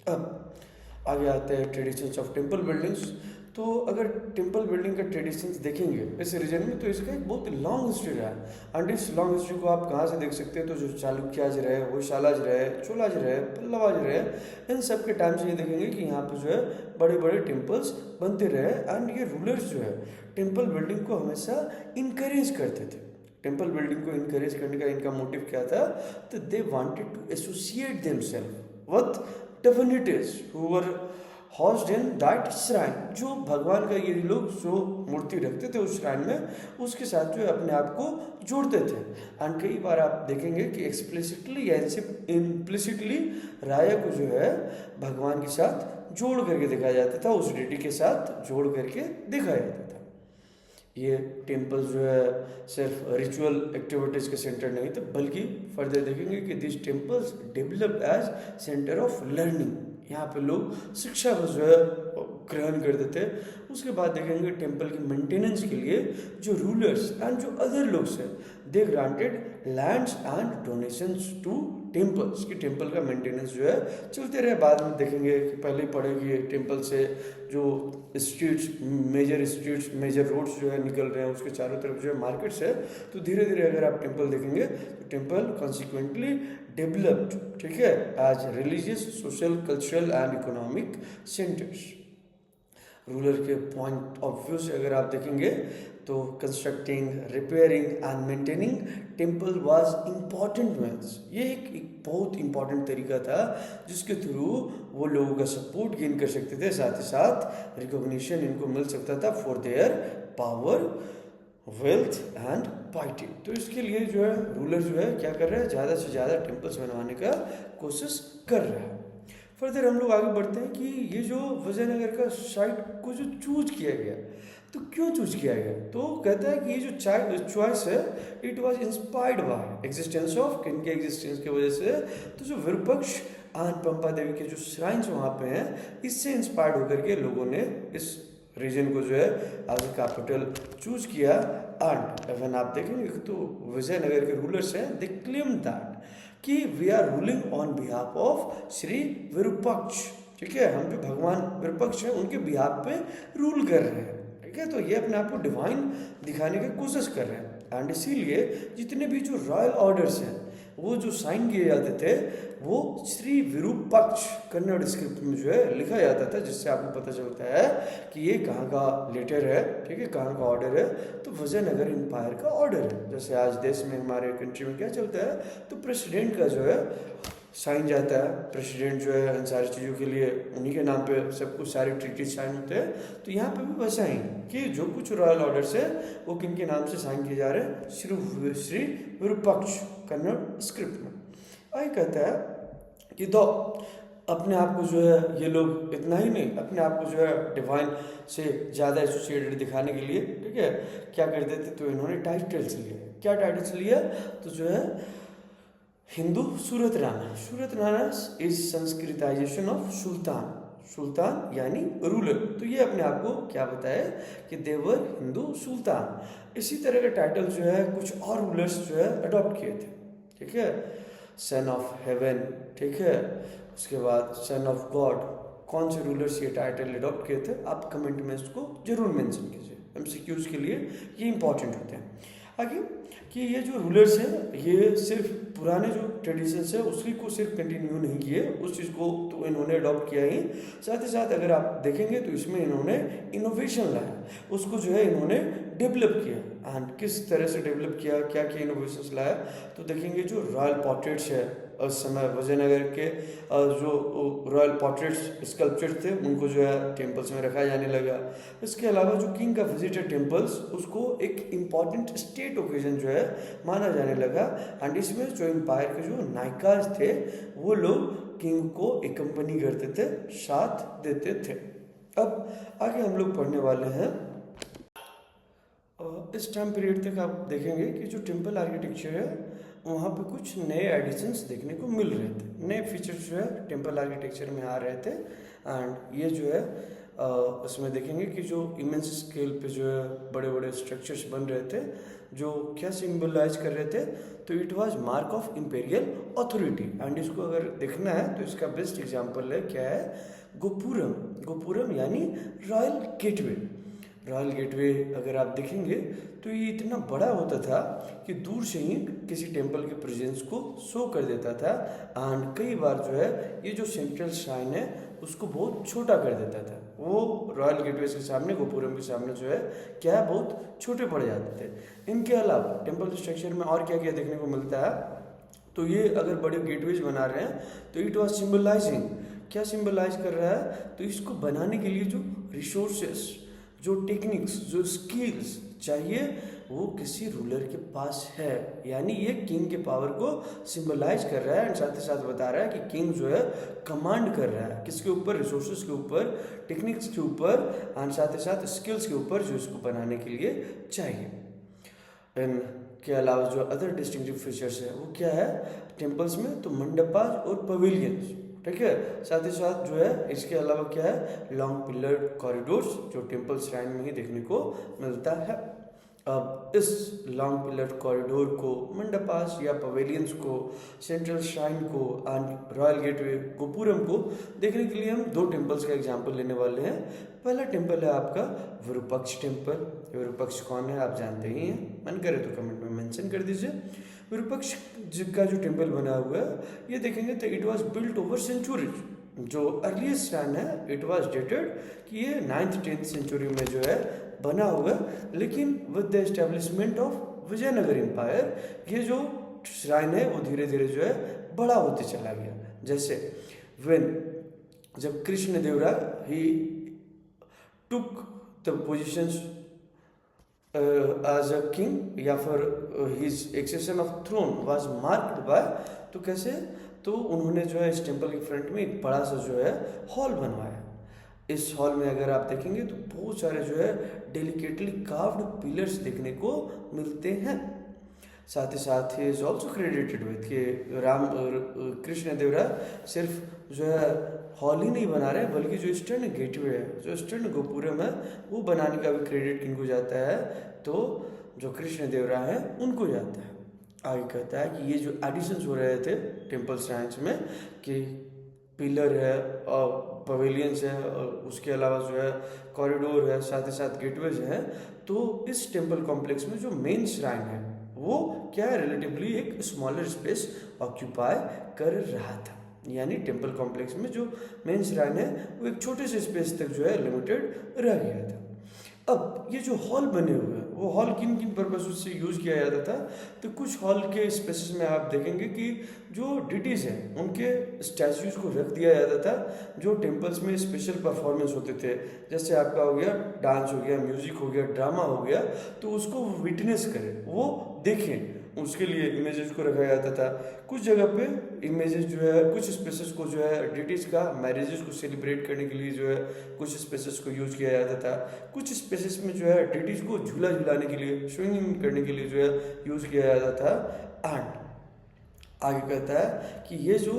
A: अब आगे आते हैं ट्रेडिशंस ऑफ टेम्पल बिल्डिंग्स। तो अगर टेम्पल बिल्डिंग का ट्रेडिशंस देखेंगे इस रीजन में, तो इसका एक बहुत लॉन्ग हिस्ट्री रहा है। एंड इस लॉन्ग हिस्ट्री को आप कहाँ से देख सकते हैं, तो जो चालुक्याज रहे, होयसालाज रहे, चोलाज रहे, पल्लवाज रहे, इन सब के टाइम से ये देखेंगे कि यहाँ पे जो है बड़े बड़े टेम्पल्स बनते रहे। एंड ये रूलर्स जो है टेम्पल बिल्डिंग को हमेशा इनकरेज करते थे। टेम्पल बिल्डिंग को इनकरेज करने का इनका मोटिव क्या था, तो they wanted to associate themselves with divinities who were housed in that shrine. जो भगवान का ये लोग जो मूर्ति रखते थे उस श्राइन में, उसके साथ जो है अपने आप को जोड़ते थे। एंड कई बार आप देखेंगे कि एक्सप्लिसिटली या इम्प्लिसिटली राया को जो है भगवान के साथ जोड़ करके दिखाया जाता था, उस डेटी के साथ जोड़ करके दिखाया जाता था। ये टेम्पल जो है सिर्फ रिचुअल एक्टिविटीज के सेंटर नहीं थे, बल्कि फर्दर देखेंगे कि this temples developed as centre of learning. यहाँ पे लोग शिक्षा को जो है ग्रहण करते थे। उसके बाद देखेंगे टेम्पल की मेंटेनेंस के लिए जो रूलर्स एंड जो अदर लोग हैं, they granted lands and donations to temples, कि टेम्पल का मेंटेनेंस जो है चलते रहे। बाद में देखेंगे कि पहले ही पढ़ेंगे टेम्पल से जो स्ट्रीट्स, मेजर रोड्स जो है निकल रहे हैं, उसके चारों तरफ जो है मार्केट्स है। तो धीरे धीरे अगर आप टेम्पल देखेंगे तो टेम्पल कॉन्सिक्वेंटली डेवलप्ड, ठीक है, as religious, social, cultural and economic centres. Ruler के पॉइंट ऑफ व्यू से अगर आप देखेंगे तो constructing, repairing and maintaining temple was important methods. ये एक बहुत इंपॉर्टेंट तरीका था जिसके थ्रू वो लोगों का सपोर्ट गेन कर सकते थे, साथ ही साथ रिकॉग्निशन इनको मिल सकता था for their power, wealth and piety. तो इसके लिए जो है रूलर जो है क्या कर रहे हैं, ज़्यादा से ज़्यादा टेम्पल्स बनवाने का कोशिश कर रहे हैं। फर्दर हम लोग आगे बढ़ते हैं कि ये जो विजयनगर का साइट को जो चूज किया गया, तो क्यों चूज किया गया? तो कहता है कि ये जो चॉइस है it was inspired by existence of, किनके एग्जिस्टेंस की वजह से, तो जो विरूपाक्ष एंड पंपा देवी के जो श्राइन्स वहाँ पे हैं, इससे इंस्पायर्ड होकर के लोगों ने इस रीजन को जो है एज ए कैपिटल चूज किया। एंड इवन आप देखेंगे तो विजयनगर के रूलर्स हैं, दे क्लेम दैट कि we are ruling on behalf of Shri Virupaksha, ठीक है, हम जो भगवान विरूपाक्ष हैं उनके बिहाफ पे रूल कर रहे हैं, ठीक है। तो ये अपने आप को डिवाइन दिखाने की कोशिश कर रहे हैं। एंड इसीलिए जितने भी जो रॉयल ऑर्डर्स हैं वो जो साइन किए जाते थे वो श्री विरूपाक्ष कन्नड़ स्क्रिप्ट में जो है लिखा जाता था, जिससे आपको पता चलता है कि ये कहाँ का लेटर है, ठीक है, कहाँ का ऑर्डर है। तो विजयनगर एम्पायर का ऑर्डर है। जैसे आज देश में हमारे कंट्री में क्या चलता है, तो प्रेसिडेंट का जो है साइन जाता है, प्रेसिडेंट जो है इन सारी चीज़ों के लिए उन्हीं के नाम पे सब कुछ सारे ट्रीटी साइन होते हैं। तो यहाँ पे भी वैसा ही कि जो कुछ रॉयल ऑर्डर्स है वो किन के नाम से साइन किए जा रहे हैं, श्री विरूपाक्ष कन्नड़ स्क्रिप्ट में। आई कहता है कि तो अपने आप को जो है ये लोग इतना ही नहीं, अपने आप को जो है डिवाइन से ज़्यादा एसोसिएटेड दिखाने के लिए, ठीक है, क्या करते थे, तो इन्होंने टाइटल्स लिए। क्या टाइटल्स लिया, तो जो है हिंदू सूरत Rana is Sanskritisation of sultan, सुल्तान यानी रूलर। तो ये अपने आप को क्या बताया कि देवर हिंदू सुल्तान। इसी तरह के टाइटल जो है कुछ और रूलर्स जो है अडॉप्ट किए थे, ठीक है, सन ऑफ हेवन, ठीक है, उसके बाद सन ऑफ गॉड। कौन से रूलर्स ये टाइटल अडॉप्ट किए थे, आप कमेंट में इसको जरूर मेंशन कीजिए, एमसीक्यूज के लिए ये इंपॉर्टेंट होते हैं। आगे कि ये जो रूलर्स हैं ये सिर्फ पुराने जो ट्रेडिशंस है उसी को सिर्फ कंटिन्यू नहीं किए, उस चीज़ को तो इन्होंने अडॉप्ट किया ही, साथ ही साथ अगर आप देखेंगे तो इसमें इन्होंने इनोवेशन लाया, उसको जो है इन्होंने डेवलप किया। एंड किस तरह से डेवलप किया, क्या क्या इनोवेशंस लाया, तो देखेंगे जो रॉयल पोर्ट्रेट्स है उस समय विजयनगर के जो रॉयल पोर्ट्रेट्स स्कल्पचर थे उनको जो है टेम्पल्स में रखा जाने लगा। इसके अलावा जो किंग का विजिटर टेम्पल्स उसको एक इम्पॉर्टेंट स्टेट ओकेजन जो है माना जाने लगा। एंड इसमें जो एम्पायर के जो नायकाज थे वो लोग किंग को एकम्पनी करते थे, साथ देते थे। अब आगे हम लोग पढ़ने वाले हैं, इस टाइम पीरियड तक आप देखेंगे कि जो टेम्पल आर्किटेक्चर है वहाँ पे कुछ नए एडिशंस देखने को मिल रहे थे, नए फीचर्स जो है टेम्पल आर्किटेक्चर में आ रहे थे। एंड ये जो है उसमें देखेंगे कि जो इमेंस स्केल पे जो है बड़े बड़े स्ट्रक्चर्स बन रहे थे जो क्या सिंबलाइज कर रहे थे, तो it was mark of imperial authority. And इसको अगर देखना है तो इसका बेस्ट एग्जाम्पल है क्या है, गोपुरम। गोपुरम यानी रॉयल गेटवे। रॉयल गेटवे अगर आप देखेंगे तो ये इतना बड़ा होता था कि दूर से ही किसी टेम्पल के प्रेजेंस को शो कर देता था। एंड कई बार जो है ये जो सेंट्रल श्राइन है उसको बहुत छोटा कर देता था। वो रॉयल गेटवे के सामने, गोपुरम के सामने जो है क्या है, बहुत छोटे पड़ जाते थे। इनके अलावा टेम्पल स्ट्रक्चर में और क्या क्या देखने को मिलता है, तो ये अगर बड़े गेटवेज बना रहे हैं तो इट वॉज सिम्बलाइजिंग, क्या सिम्बलाइज कर रहा है, तो इसको बनाने के लिए जो रिसोर्सेस, जो टेक्निक्स, जो स्किल्स चाहिए वो किसी रूलर के पास है, यानी ये किंग के पावर को सिंबलाइज कर रहा है एंड साथ ही साथ बता रहा है कि किंग जो है कमांड कर रहा है किसके ऊपर, रिसोर्सेज के ऊपर, टेक्निक्स के ऊपर एंड साथ ही साथ स्किल्स के ऊपर जो इसको बनाने के लिए चाहिए। एंड के अलावा जो अदर डिस्टिंक्टिव फीचर्स है वो क्या है टेम्पल्स में, तो मंडपाज और पवेलियंस, ठीक है। साथ ही साथ जो है इसके अलावा क्या है लॉन्ग पिलर्ड कॉरिडोर्स जो टेम्पल श्राइन में ही देखने को मिलता है। अब इस लॉन्ग पिलर्ड कॉरिडोर को, मंडपास या पवेलियंस को, सेंट्रल श्राइन को एंड रॉयल गेटवे गोपुरम को देखने के लिए हम दो टेम्पल्स का एग्जाम्पल लेने वाले हैं। पहला टेम्पल है आपका विरूपाक्ष टेम्पल। विरूपाक्ष कौन है आप जानते ही हैं, मन करे तो कमेंट में मेंशन कर दीजिए। विरूपाक्ष का जो टेम्पल बना हुआ है ये देखेंगे तो it was built over centuries. जो अर्लीस्ट श्राइन है इट वाज डेटेड कि ये 9th-10th सेंचुरी में जो है बना हुआ है, लेकिन with the establishment of Vijayanagar empire ये जो श्राइन है वो धीरे धीरे जो है बड़ा होते चला गया। जैसे जब Krishnadevaraya he took the positions as a king या फिर his accession of throne was marked by, तो कैसे, तो उन्होंने जो है इस टेम्पल के फ्रंट में एक बड़ा सा जो है हॉल बनवाया। इस हॉल में अगर आप देखेंगे तो बहुत सारे जो है डेलिकेटली कार्व्ड पिलर्स देखने को मिलते हैं। साथ ही साथ he is also credited with कि कृष्णदेवराय सिर्फ जो है हॉल ही नहीं बना रहे बल्कि जो ईस्टर्न गेटवे है, जो ईस्टर्न गोपुरम है वो बनाने का भी क्रेडिट किनको जाता है, तो जो कृष्णदेवराय है उनको जाता है। आगे कहता है कि ये जो एडिशंस हो रहे थे टेम्पल श्राइन्स में कि पिलर है और पवेलियंस है और उसके अलावा जो है कॉरिडोर है, साथ ही साथ गेटवेज है, तो इस टेम्पल कॉम्प्लेक्स में जो मेन श्राइन है वो क्या है रिलेटिवली एक स्मॉलर स्पेस ऑक्यूपाई कर रहा था। यानी टेम्पल कॉम्प्लेक्स में जो मेन श्राइन है वो एक छोटे से स्पेस तक जो है लिमिटेड रह गया था। अब ये जो हॉल बने हुए हैं वो हॉल किन किन पर्पज से यूज़ किया जाता था, तो कुछ हॉल के स्पेसेस में आप देखेंगे कि जो डिटीज़ हैं उनके स्टैचूज को रख दिया जाता था जो टेम्पल्स में स्पेशल परफॉर्मेंस होते थे। जैसे आपका हो गया डांस हो गया, म्यूजिक हो गया, ड्रामा हो गया, तो उसको विटनेस करें, वो देखें, उसके लिए इमेजेस को रखा जाता था। कुछ जगह पे इमेजेस जो है कुछ स्पेसेस को जो है डिटीज का मैरिजेस को सेलिब्रेट करने के लिए जो है कुछ स्पेसेस को यूज किया जाता था। कुछ स्पेसेस में जो है डिटीज को झूला झुलाने के लिए, स्विंगिंग करने के लिए जो है यूज किया जाता था। एंड आगे कहता है कि ये जो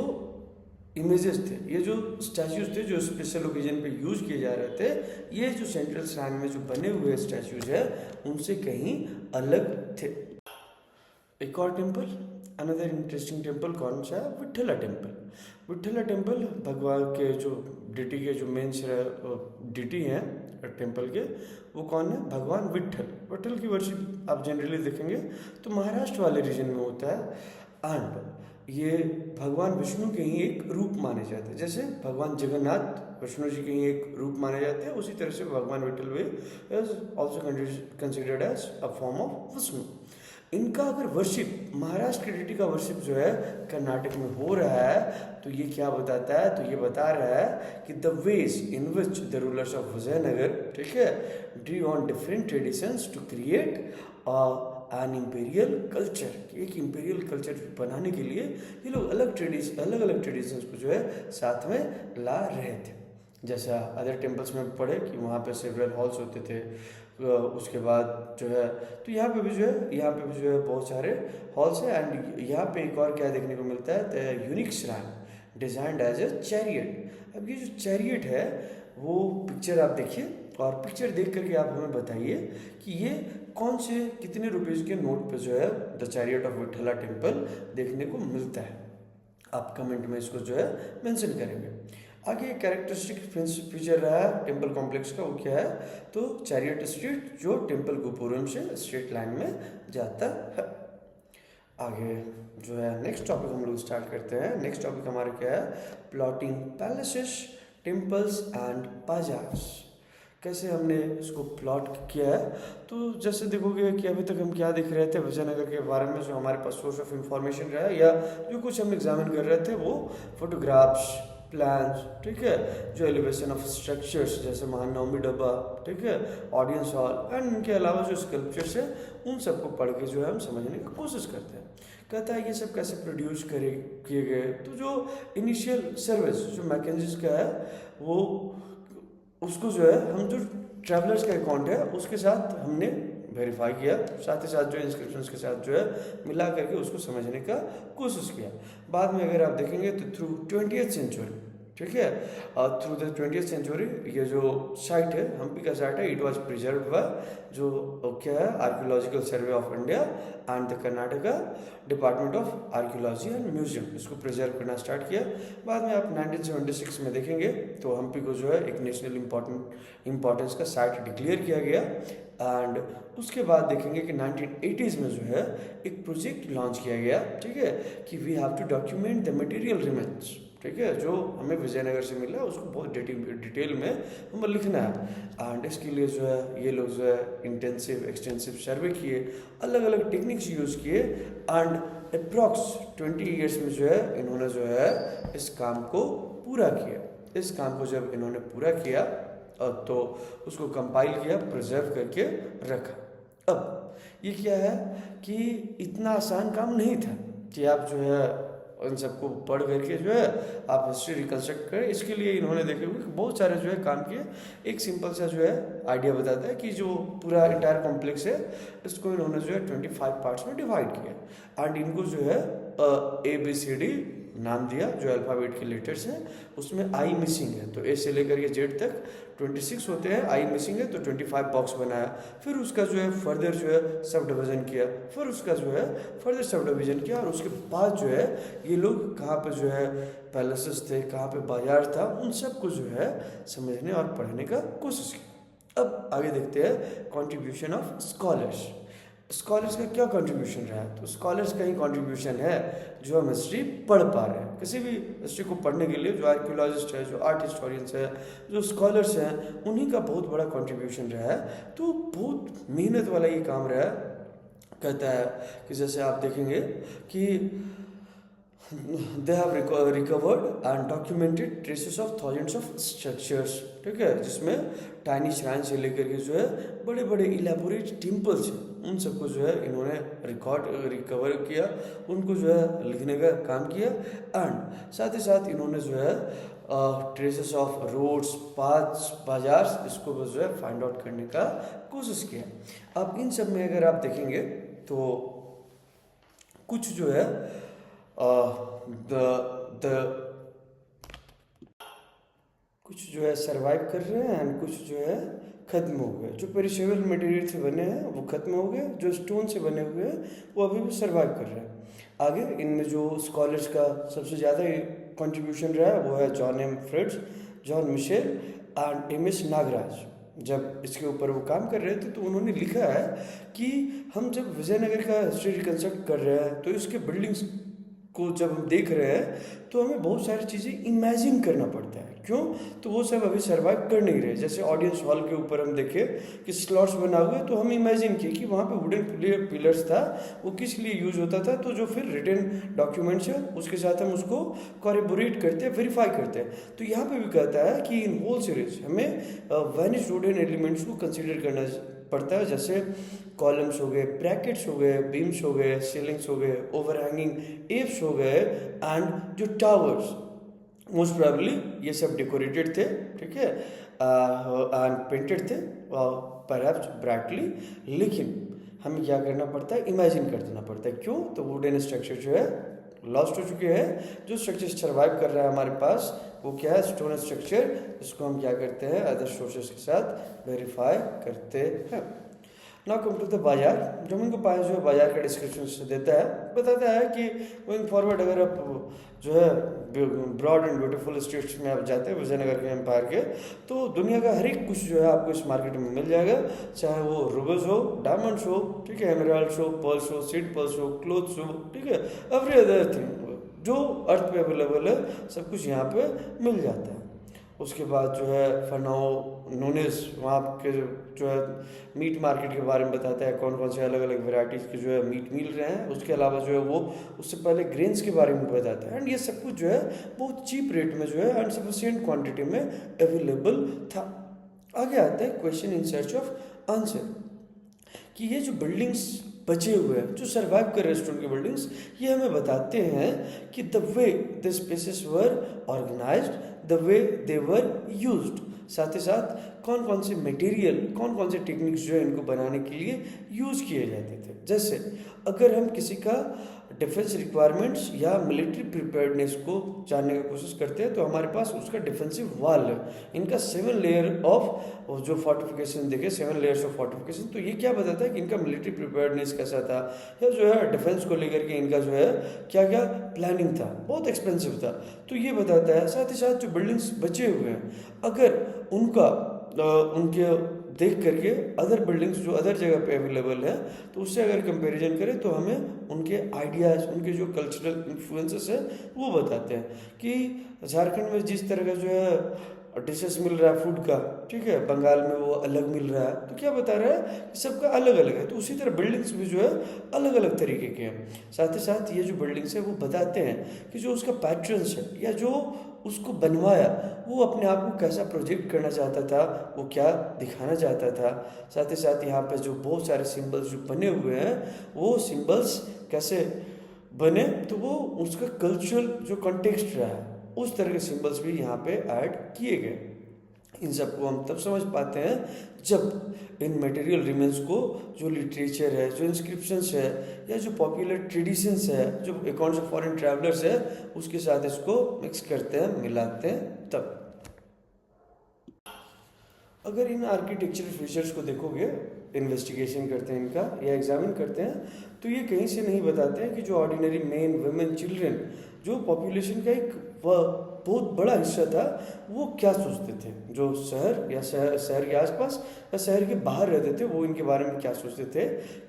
A: इमेजेस थे, ये जो स्टैचूज थे जो स्पेशल ओकेजन पे यूज किए जा रहे थे, ये जो सेंट्रल श्राइन में जो बने हुए स्टैचूज है उनसे कहीं अलग थे। एक और टेम्पल, अनदर इंटरेस्टिंग टेम्पल कौन सा है, विठला टेम्पल। विठला टेम्पल भगवान के जो डिटी के जो मेन डिटी हैं टेम्पल के वो कौन है, भगवान विठल। विठल की वर्शिप आप जनरली देखेंगे तो महाराष्ट्र वाले रीजन में होता है। एंड ये भगवान विष्णु के ही एक रूप माने जाते हैं। जैसे भगवान जगन्नाथ विष्णु जी के ही एक रूप माने जाते हैं, उसी तरह से भगवान विठल भी is also considered as a form of Vishnu. इनका अगर वर्शिप, महाराष्ट्र की डिटी का वर्शिप जो है कर्नाटक में हो रहा है, तो ये क्या बताता है, तो ये बता रहा है कि the ways in which the rulers of Vijayanagar, ठीक है, drew on different traditions to create an imperial culture. एक इम्पेरियल कल्चर बनाने के लिए ये लोग अलग अलग ट्रेडिशंस को जो है साथ में ला रहे थे। जैसा अदर टेम्पल्स में पढ़े कि वहाँ पे सेवरल हॉल्स होते थे, उसके बाद जो है तो यहाँ पे भी जो है बहुत सारे हॉल्स हैं। एंड यहाँ पे एक और क्या देखने को मिलता है, the unique shrine designed as a chariot. अब ये जो चैरियट है वो पिक्चर आप देखिए और पिक्चर देख करके आप हमें बताइए कि ये कौन से कितने रुपीज़ के नोट पे जो है the chariot of Vitthala temple देखने को मिलता है। आप कमेंट में इसको जो है मेंशन करेंगे। आगे कैरेक्टरिस्टिक फीचर रहा है टेम्पल कॉम्प्लेक्स का, वो क्या है, तो चैरियट स्ट्रीट जो टेम्पल गोपुरम से स्ट्रेट लाइन में जाता है। आगे जो है नेक्स्ट टॉपिक हम लोग स्टार्ट करते हैं। नेक्स्ट टॉपिक हमारा क्या है, plotting palaces, temples and bazaars. कैसे हमने इसको प्लॉट किया है, तो जैसे देखोगे कि अभी तक हम क्या देख रहे थे विजयनगर के बारे में, जो हमारे पास सोर्स ऑफ इंफॉर्मेशन रहा है या जो कुछ हम एग्जामिन कर रहे थे वो फोटोग्राफ्स, प्लान्स, ठीक है, जो एलिवेशन ऑफ स्ट्रक्चर्स जैसे महानवमी डब्बा, ठीक है, ऑडियंस हॉल एंड इनके अलावा जो स्कल्पचर्स है उन सबको पढ़ के जो है हम समझने की कोशिश करते हैं। कहता है ये सब कैसे प्रोड्यूस किए गए, तो जो इनिशियल सर्विस जो मैकेंजीज का है वो उसको जो है हम जो ट्रैवलर्स का अकाउंट है उसके साथ हमने वेरीफाई किया, साथ ही साथ जो इंस्क्रिप्शंस के साथ जो है मिला करके उसको समझने का कोशिश किया। बाद में अगर आप देखेंगे तो थ्रू 20th सेंचुरी, ठीक है, थ्रू द 20th सेंचुरी ये जो साइट है हम्पी का साइट है, इट वाज प्रिजर्व्ड बाय जो क्या है archaeological survey of India and the Karnataka department of archaeology and museum, इसको प्रिजर्व करना स्टार्ट किया। बाद में आप 1976 में देखेंगे तो हम्पी को जो है एक नेशनल इम्पोर्टेंस का साइट डिक्लेयर किया गया। एंड उसके बाद देखेंगे कि 1980s में जो है एक प्रोजेक्ट लॉन्च किया गया, ठीक है, कि we have to document the material remains, ठीक है, जो हमें विजयनगर से मिला उसको बहुत डिटेल में हमें लिखना है। एंड इसके लिए जो है ये लोग जो है इंटेंसिव एक्सटेंसिव सर्वे किए, अलग अलग टेक्निक्स यूज़ किए एंड अप्रॉक्स 20 ईयर्स में जो है इन्होंने जो है इस काम को पूरा किया। इस काम को जब इन्होंने पूरा किया तो उसको कंपाइल किया, प्रिजर्व करके रखा। अब ये क्या है कि इतना आसान काम नहीं था कि आप जो है उन सबको पढ़ करके जो है आप हिस्ट्री रिकन्स्ट्रक्ट करें। इसके लिए इन्होंने देखे हुए बहुत सारे जो है काम किए। एक सिंपल सा जो है आइडिया बताता है कि जो पूरा इंटायर कॉम्प्लेक्स है इसको इन्होंने जो है 25 पार्ट्स में डिवाइड किया एंड इनको जो है ABCD नाम दिया, जो अल्फ़ाबेट के लेटर्स हैं उसमें आई मिसिंग है तो ए से लेकर के जेड तक 26 होते हैं, आई मिसिंग है तो 25 बॉक्स बनाया। फिर उसका जो है फर्दर जो है सब डिवीज़न किया, फिर उसका जो है फर्दर सब डिवीज़न किया और उसके बाद जो है ये लोग कहाँ पे जो है पैलेसेस थे, कहाँ पे बाजार था, उन सब को जो है समझने और पढ़ने का कोशिश की। अब आगे देखते हैं कंट्रीब्यूशन ऑफ स्कॉलर्स। स्कॉलर्स का क्या कंट्रीब्यूशन रहा है, तो स्कॉलर्स का ही कंट्रीब्यूशन है जो हम हिस्ट्री पढ़ पा रहे हैं। किसी भी हिस्ट्री को पढ़ने के लिए जो आर्कियोलॉजिस्ट है, जो आर्ट हिस्टोरियंस है, जो स्कॉलर्स हैं, उन्हीं का बहुत बड़ा कंट्रीब्यूशन रहा है। तो बहुत मेहनत वाला ये काम रहा है। कहता है कि जैसे आप देखेंगे कि they have recovered and documented traces of thousands of structures, ठीक है, जिसमें टाइनी श्राइन से लेकर के जो है बड़े बड़े इलेबोरेट टेम्पल्स हैं उन सबको जो है इन्होंने रिकवर किया, उनको जो है लिखने का काम किया एंड साथ ही साथ इन्होंने जो है traces of roads, paths, bazaars, इसको जो है फाइंड आउट करने का कोशिश किया। अब इन सब में अगर आप देखेंगे तो कुछ जो है कुछ जो है सरवाइव कर रहे हैं एंड कुछ जो है ख़त्म हो गए। जो पेरिशेबल मटेरियल से बने हैं वो ख़त्म हो गए, जो स्टोन से बने हुए हैं वो अभी भी सरवाइव कर रहे हैं। आगे इनमें जो स्कॉलर्स का सबसे ज़्यादा कंट्रीब्यूशन रहा है वो है John M Fritz, John Michell and MS Nagaraj. जब इसके ऊपर वो काम कर रहे थे तो उन्होंने लिखा है कि हम जब विजयनगर का हिस्ट्री रिकन्स्ट्रक्ट कर रहे हैं तो इसके बिल्डिंग्स को जब हम देख रहे हैं तो हमें बहुत सारी चीज़ें इमेजिन करना पड़ता है। क्यों? तो वो सब अभी सर्वाइव कर नहीं रहे। जैसे ऑडियंस हॉल के ऊपर हम देखें कि स्लॉट्स बना हुए तो हम इमेजिन किए कि वहाँ पे वुडन पिलर्स था, वो किस लिए यूज होता था। तो जो फिर रिटन डॉक्यूमेंट्स है उसके साथ हम उसको कॉरेबोरेट करते हैं, वेरीफाई करते हैं। तो यहाँ पे भी कहता है कि इन होल सीरीज हमें वैनिश वुडन एलिमेंट्स को कंसिडर करना पड़ता है, जैसे कॉलम्स हो गए, ब्रैकेट्स हो गए, बीम्स हो गए, सीलिंग्स हो गए, ओवरहैंगिंग एप्स हो गए एंड जो टावर्स मोस्ट प्रोबेबली ये सब डेकोरेटेड थे, ठीक है, एंड पेंटेड थे परहैप्स ब्राइटली। लेकिन हमें क्या करना पड़ता है, इमेजिन कर देना पड़ता है। क्यों? तो वुडन स्ट्रक्चर जो है लॉस्ट हो चुके हैं। जो स्ट्रक्चर सर्वाइव कर रहा है हमारे पास वो क्या है, स्टोन स्ट्रक्चर। इसको हम क्या करते हैं, अदर सोर्सेस के साथ वेरीफाई करते हैं। नाउ कम टू द बाजार। जमीन को पाया जो है बाजार का डिस्क्रिप्शन से देता है, बताता है कि गोइंग फॉरवर्ड अगर आप जो है ब्रॉड एंड ब्यूटीफुल स्ट्रीट्स में आप जाते हैं विजयनगर के एम्पायर के, तो दुनिया का हर एक कुछ जो है आपको इस मार्केट में मिल जाएगा। चाहे वो रूबीज हो, डायमंड्स हो, ठीक है, एमराल्ड्स हो, पर्ल्स हो, सीड पर्ल्स हो, क्लोथ्स हो, ठीक है, एवरी अदर थिंग जो अर्थ पे अवेलेबल है सब कुछ यहाँ पे मिल जाता है। उसके बाद जो है फरनाओ नूनेस वहाँ के जो है मीट मार्केट के बारे में बताता है, कौन कौन से अलग अलग वेराइटीज़ के जो है मीट मिल रहे हैं। उसके अलावा जो है वो उससे पहले ग्रेन्स के बारे में बताता है। एंड ये सब कुछ जो है बहुत चीप रेट में जो है एंड सफिशिएंट क्वांटिटी में अवेलेबल था। आगे आता है question in search of answer, कि ये जो बिल्डिंग्स बचे हुए हैं, जो सर्वाइव कर रेस्टोरेंट की बिल्डिंग्स, ये हमें बताते हैं कि the way the spaces were organised, the way they were used. साथ ही साथ कौन कौन से मटेरियल, कौन कौन से टेक्निक्स जो है इनको बनाने के लिए यूज़ किए जाते थे। जैसे अगर हम किसी का डिफेंस रिक्वायरमेंट्स या मिलिट्री प्रिपेयर्डनेस को जानने की कोशिश करते हैं तो हमारे पास उसका डिफेंसिव वॉल है। इनका 7 लेयर ऑफ जो फोर्टिफिकेशन देखे, 7 लेयर्स ऑफ फोर्टिफिकेशन, तो ये क्या बताता है कि इनका मिलिट्री प्रिपेयर्डनेस कैसा था, या जो है डिफेंस को लेकर के इनका जो है क्या क्या प्लानिंग था, बहुत एक्सपेंसिव था, तो ये बताता है। साथ ही साथ जो बिल्डिंग्स बचे हुए हैं, अगर उनका उनके देख करके अदर बिल्डिंग्स जो अदर जगह पे अवेलेबल है तो उससे अगर कंपैरिजन करें तो हमें उनके आइडियाज़, उनके जो कल्चरल इन्फ्लुएंसेस है वो बताते हैं कि झारखंड में जिस तरह का जो है डिशेस मिल रहा है फूड का, ठीक है, बंगाल में वो अलग मिल रहा है, तो क्या बता रहा है कि सबका अलग अलग है। तो उसी तरह बिल्डिंग्स भी जो है अलग अलग तरीके के हैं। साथ ही साथ ये जो बिल्डिंग्स है वो बताते हैं कि जो उसका पैटर्न्स है या जो उसको बनवाया वो अपने आप को कैसा प्रोजेक्ट करना चाहता था, वो क्या दिखाना चाहता था। साथ ही साथ यहाँ पे जो बहुत सारे सिंबल्स जो बने हुए हैं वो सिंबल्स कैसे बने, तो वो उसका कल्चरल जो कॉन्टेक्स्ट रहा है उस तरह के सिंबल्स भी यहाँ पे ऐड किए गए। इन सबको हम तब समझ पाते हैं जब इन मटेरियल रिमेन्स को जो लिटरेचर है, जो इंस्क्रिप्शंस है, या जो पॉपुलर ट्रेडिशंस है, जो अकाउंट्स ऑफ फॉरेन ट्रैवलर्स है, उसके साथ इसको मिक्स करते हैं, मिलाते हैं। तब अगर इन आर्किटेक्चरल फीचर्स को देखोगे, इन्वेस्टिगेशन करते हैं इनका या एग्जामिन करते हैं, तो ये कहीं से नहीं बताते हैं कि जो ऑर्डिनरी मेन वुमेन चिल्ड्रन जो पॉपुलेशन का एक बहुत बड़ा हिस्सा था वो क्या सोचते थे, जो शहर या शहर के आसपास या शहर के बाहर रहते थे वो इनके बारे में क्या सोचते थे।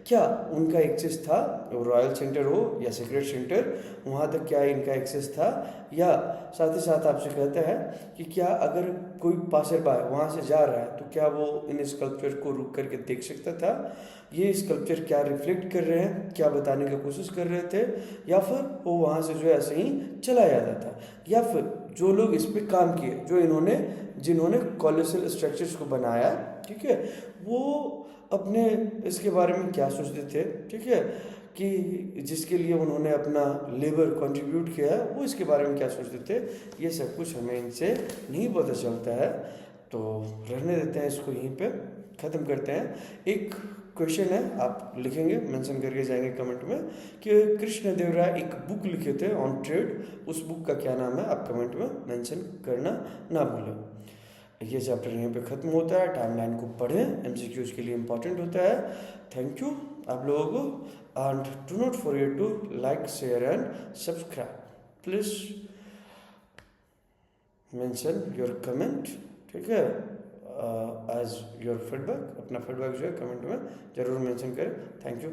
A: क्या उनका एक्सेस था, रॉयल सेंटर हो या सीक्रेट सेंटर, वहाँ तक क्या इनका एक्सेस था। या साथ ही साथ आपसे कहता है कि क्या अगर कोई पासर बाय वहाँ से जा रहा है तो क्या वो इन स्कल्पचर को रुक करके देख सकता था, ये स्कल्पचर क्या रिफ्लेक्ट कर रहे हैं, क्या बताने की कोशिश कर रहे थे, या फिर वो वहाँ से जो ऐसे ही चला जाता था। या फिर जो लोग इस पर काम किए, जो जिन्होंने कॉलोसल स्ट्रक्चर्स को बनाया, ठीक है, वो अपने इसके बारे में क्या सोचते थे, ठीक है, कि जिसके लिए उन्होंने अपना लेबर कंट्रीब्यूट किया है वो इसके बारे में क्या सोचते थे। ये सब कुछ हमें इनसे नहीं पता चलता है, तो रहने देते हैं इसको, यहीं पे ख़त्म करते हैं। एक क्वेश्चन है, आप लिखेंगे, मेंशन करके जाएंगे कमेंट में कि कृष्ण देव राय एक बुक लिखे थे ऑन ट्रेड, उस बुक का क्या नाम है, आप कमेंट में मेंशन करना ना भूलें। ये चैप्टर यहीं पे ख़त्म होता है। टाइमलाइन को पढ़ें, एमसीक्यूज के लिए इंपॉर्टेंट होता है। थैंक यू आप लोगों को, and do not forget to like, share and subscribe. Please mention your comment, ठीक है, एज योर फीडबैक। अपना फीडबैक जो है कमेंट में ज़रूर मेंशन करें। Thank you.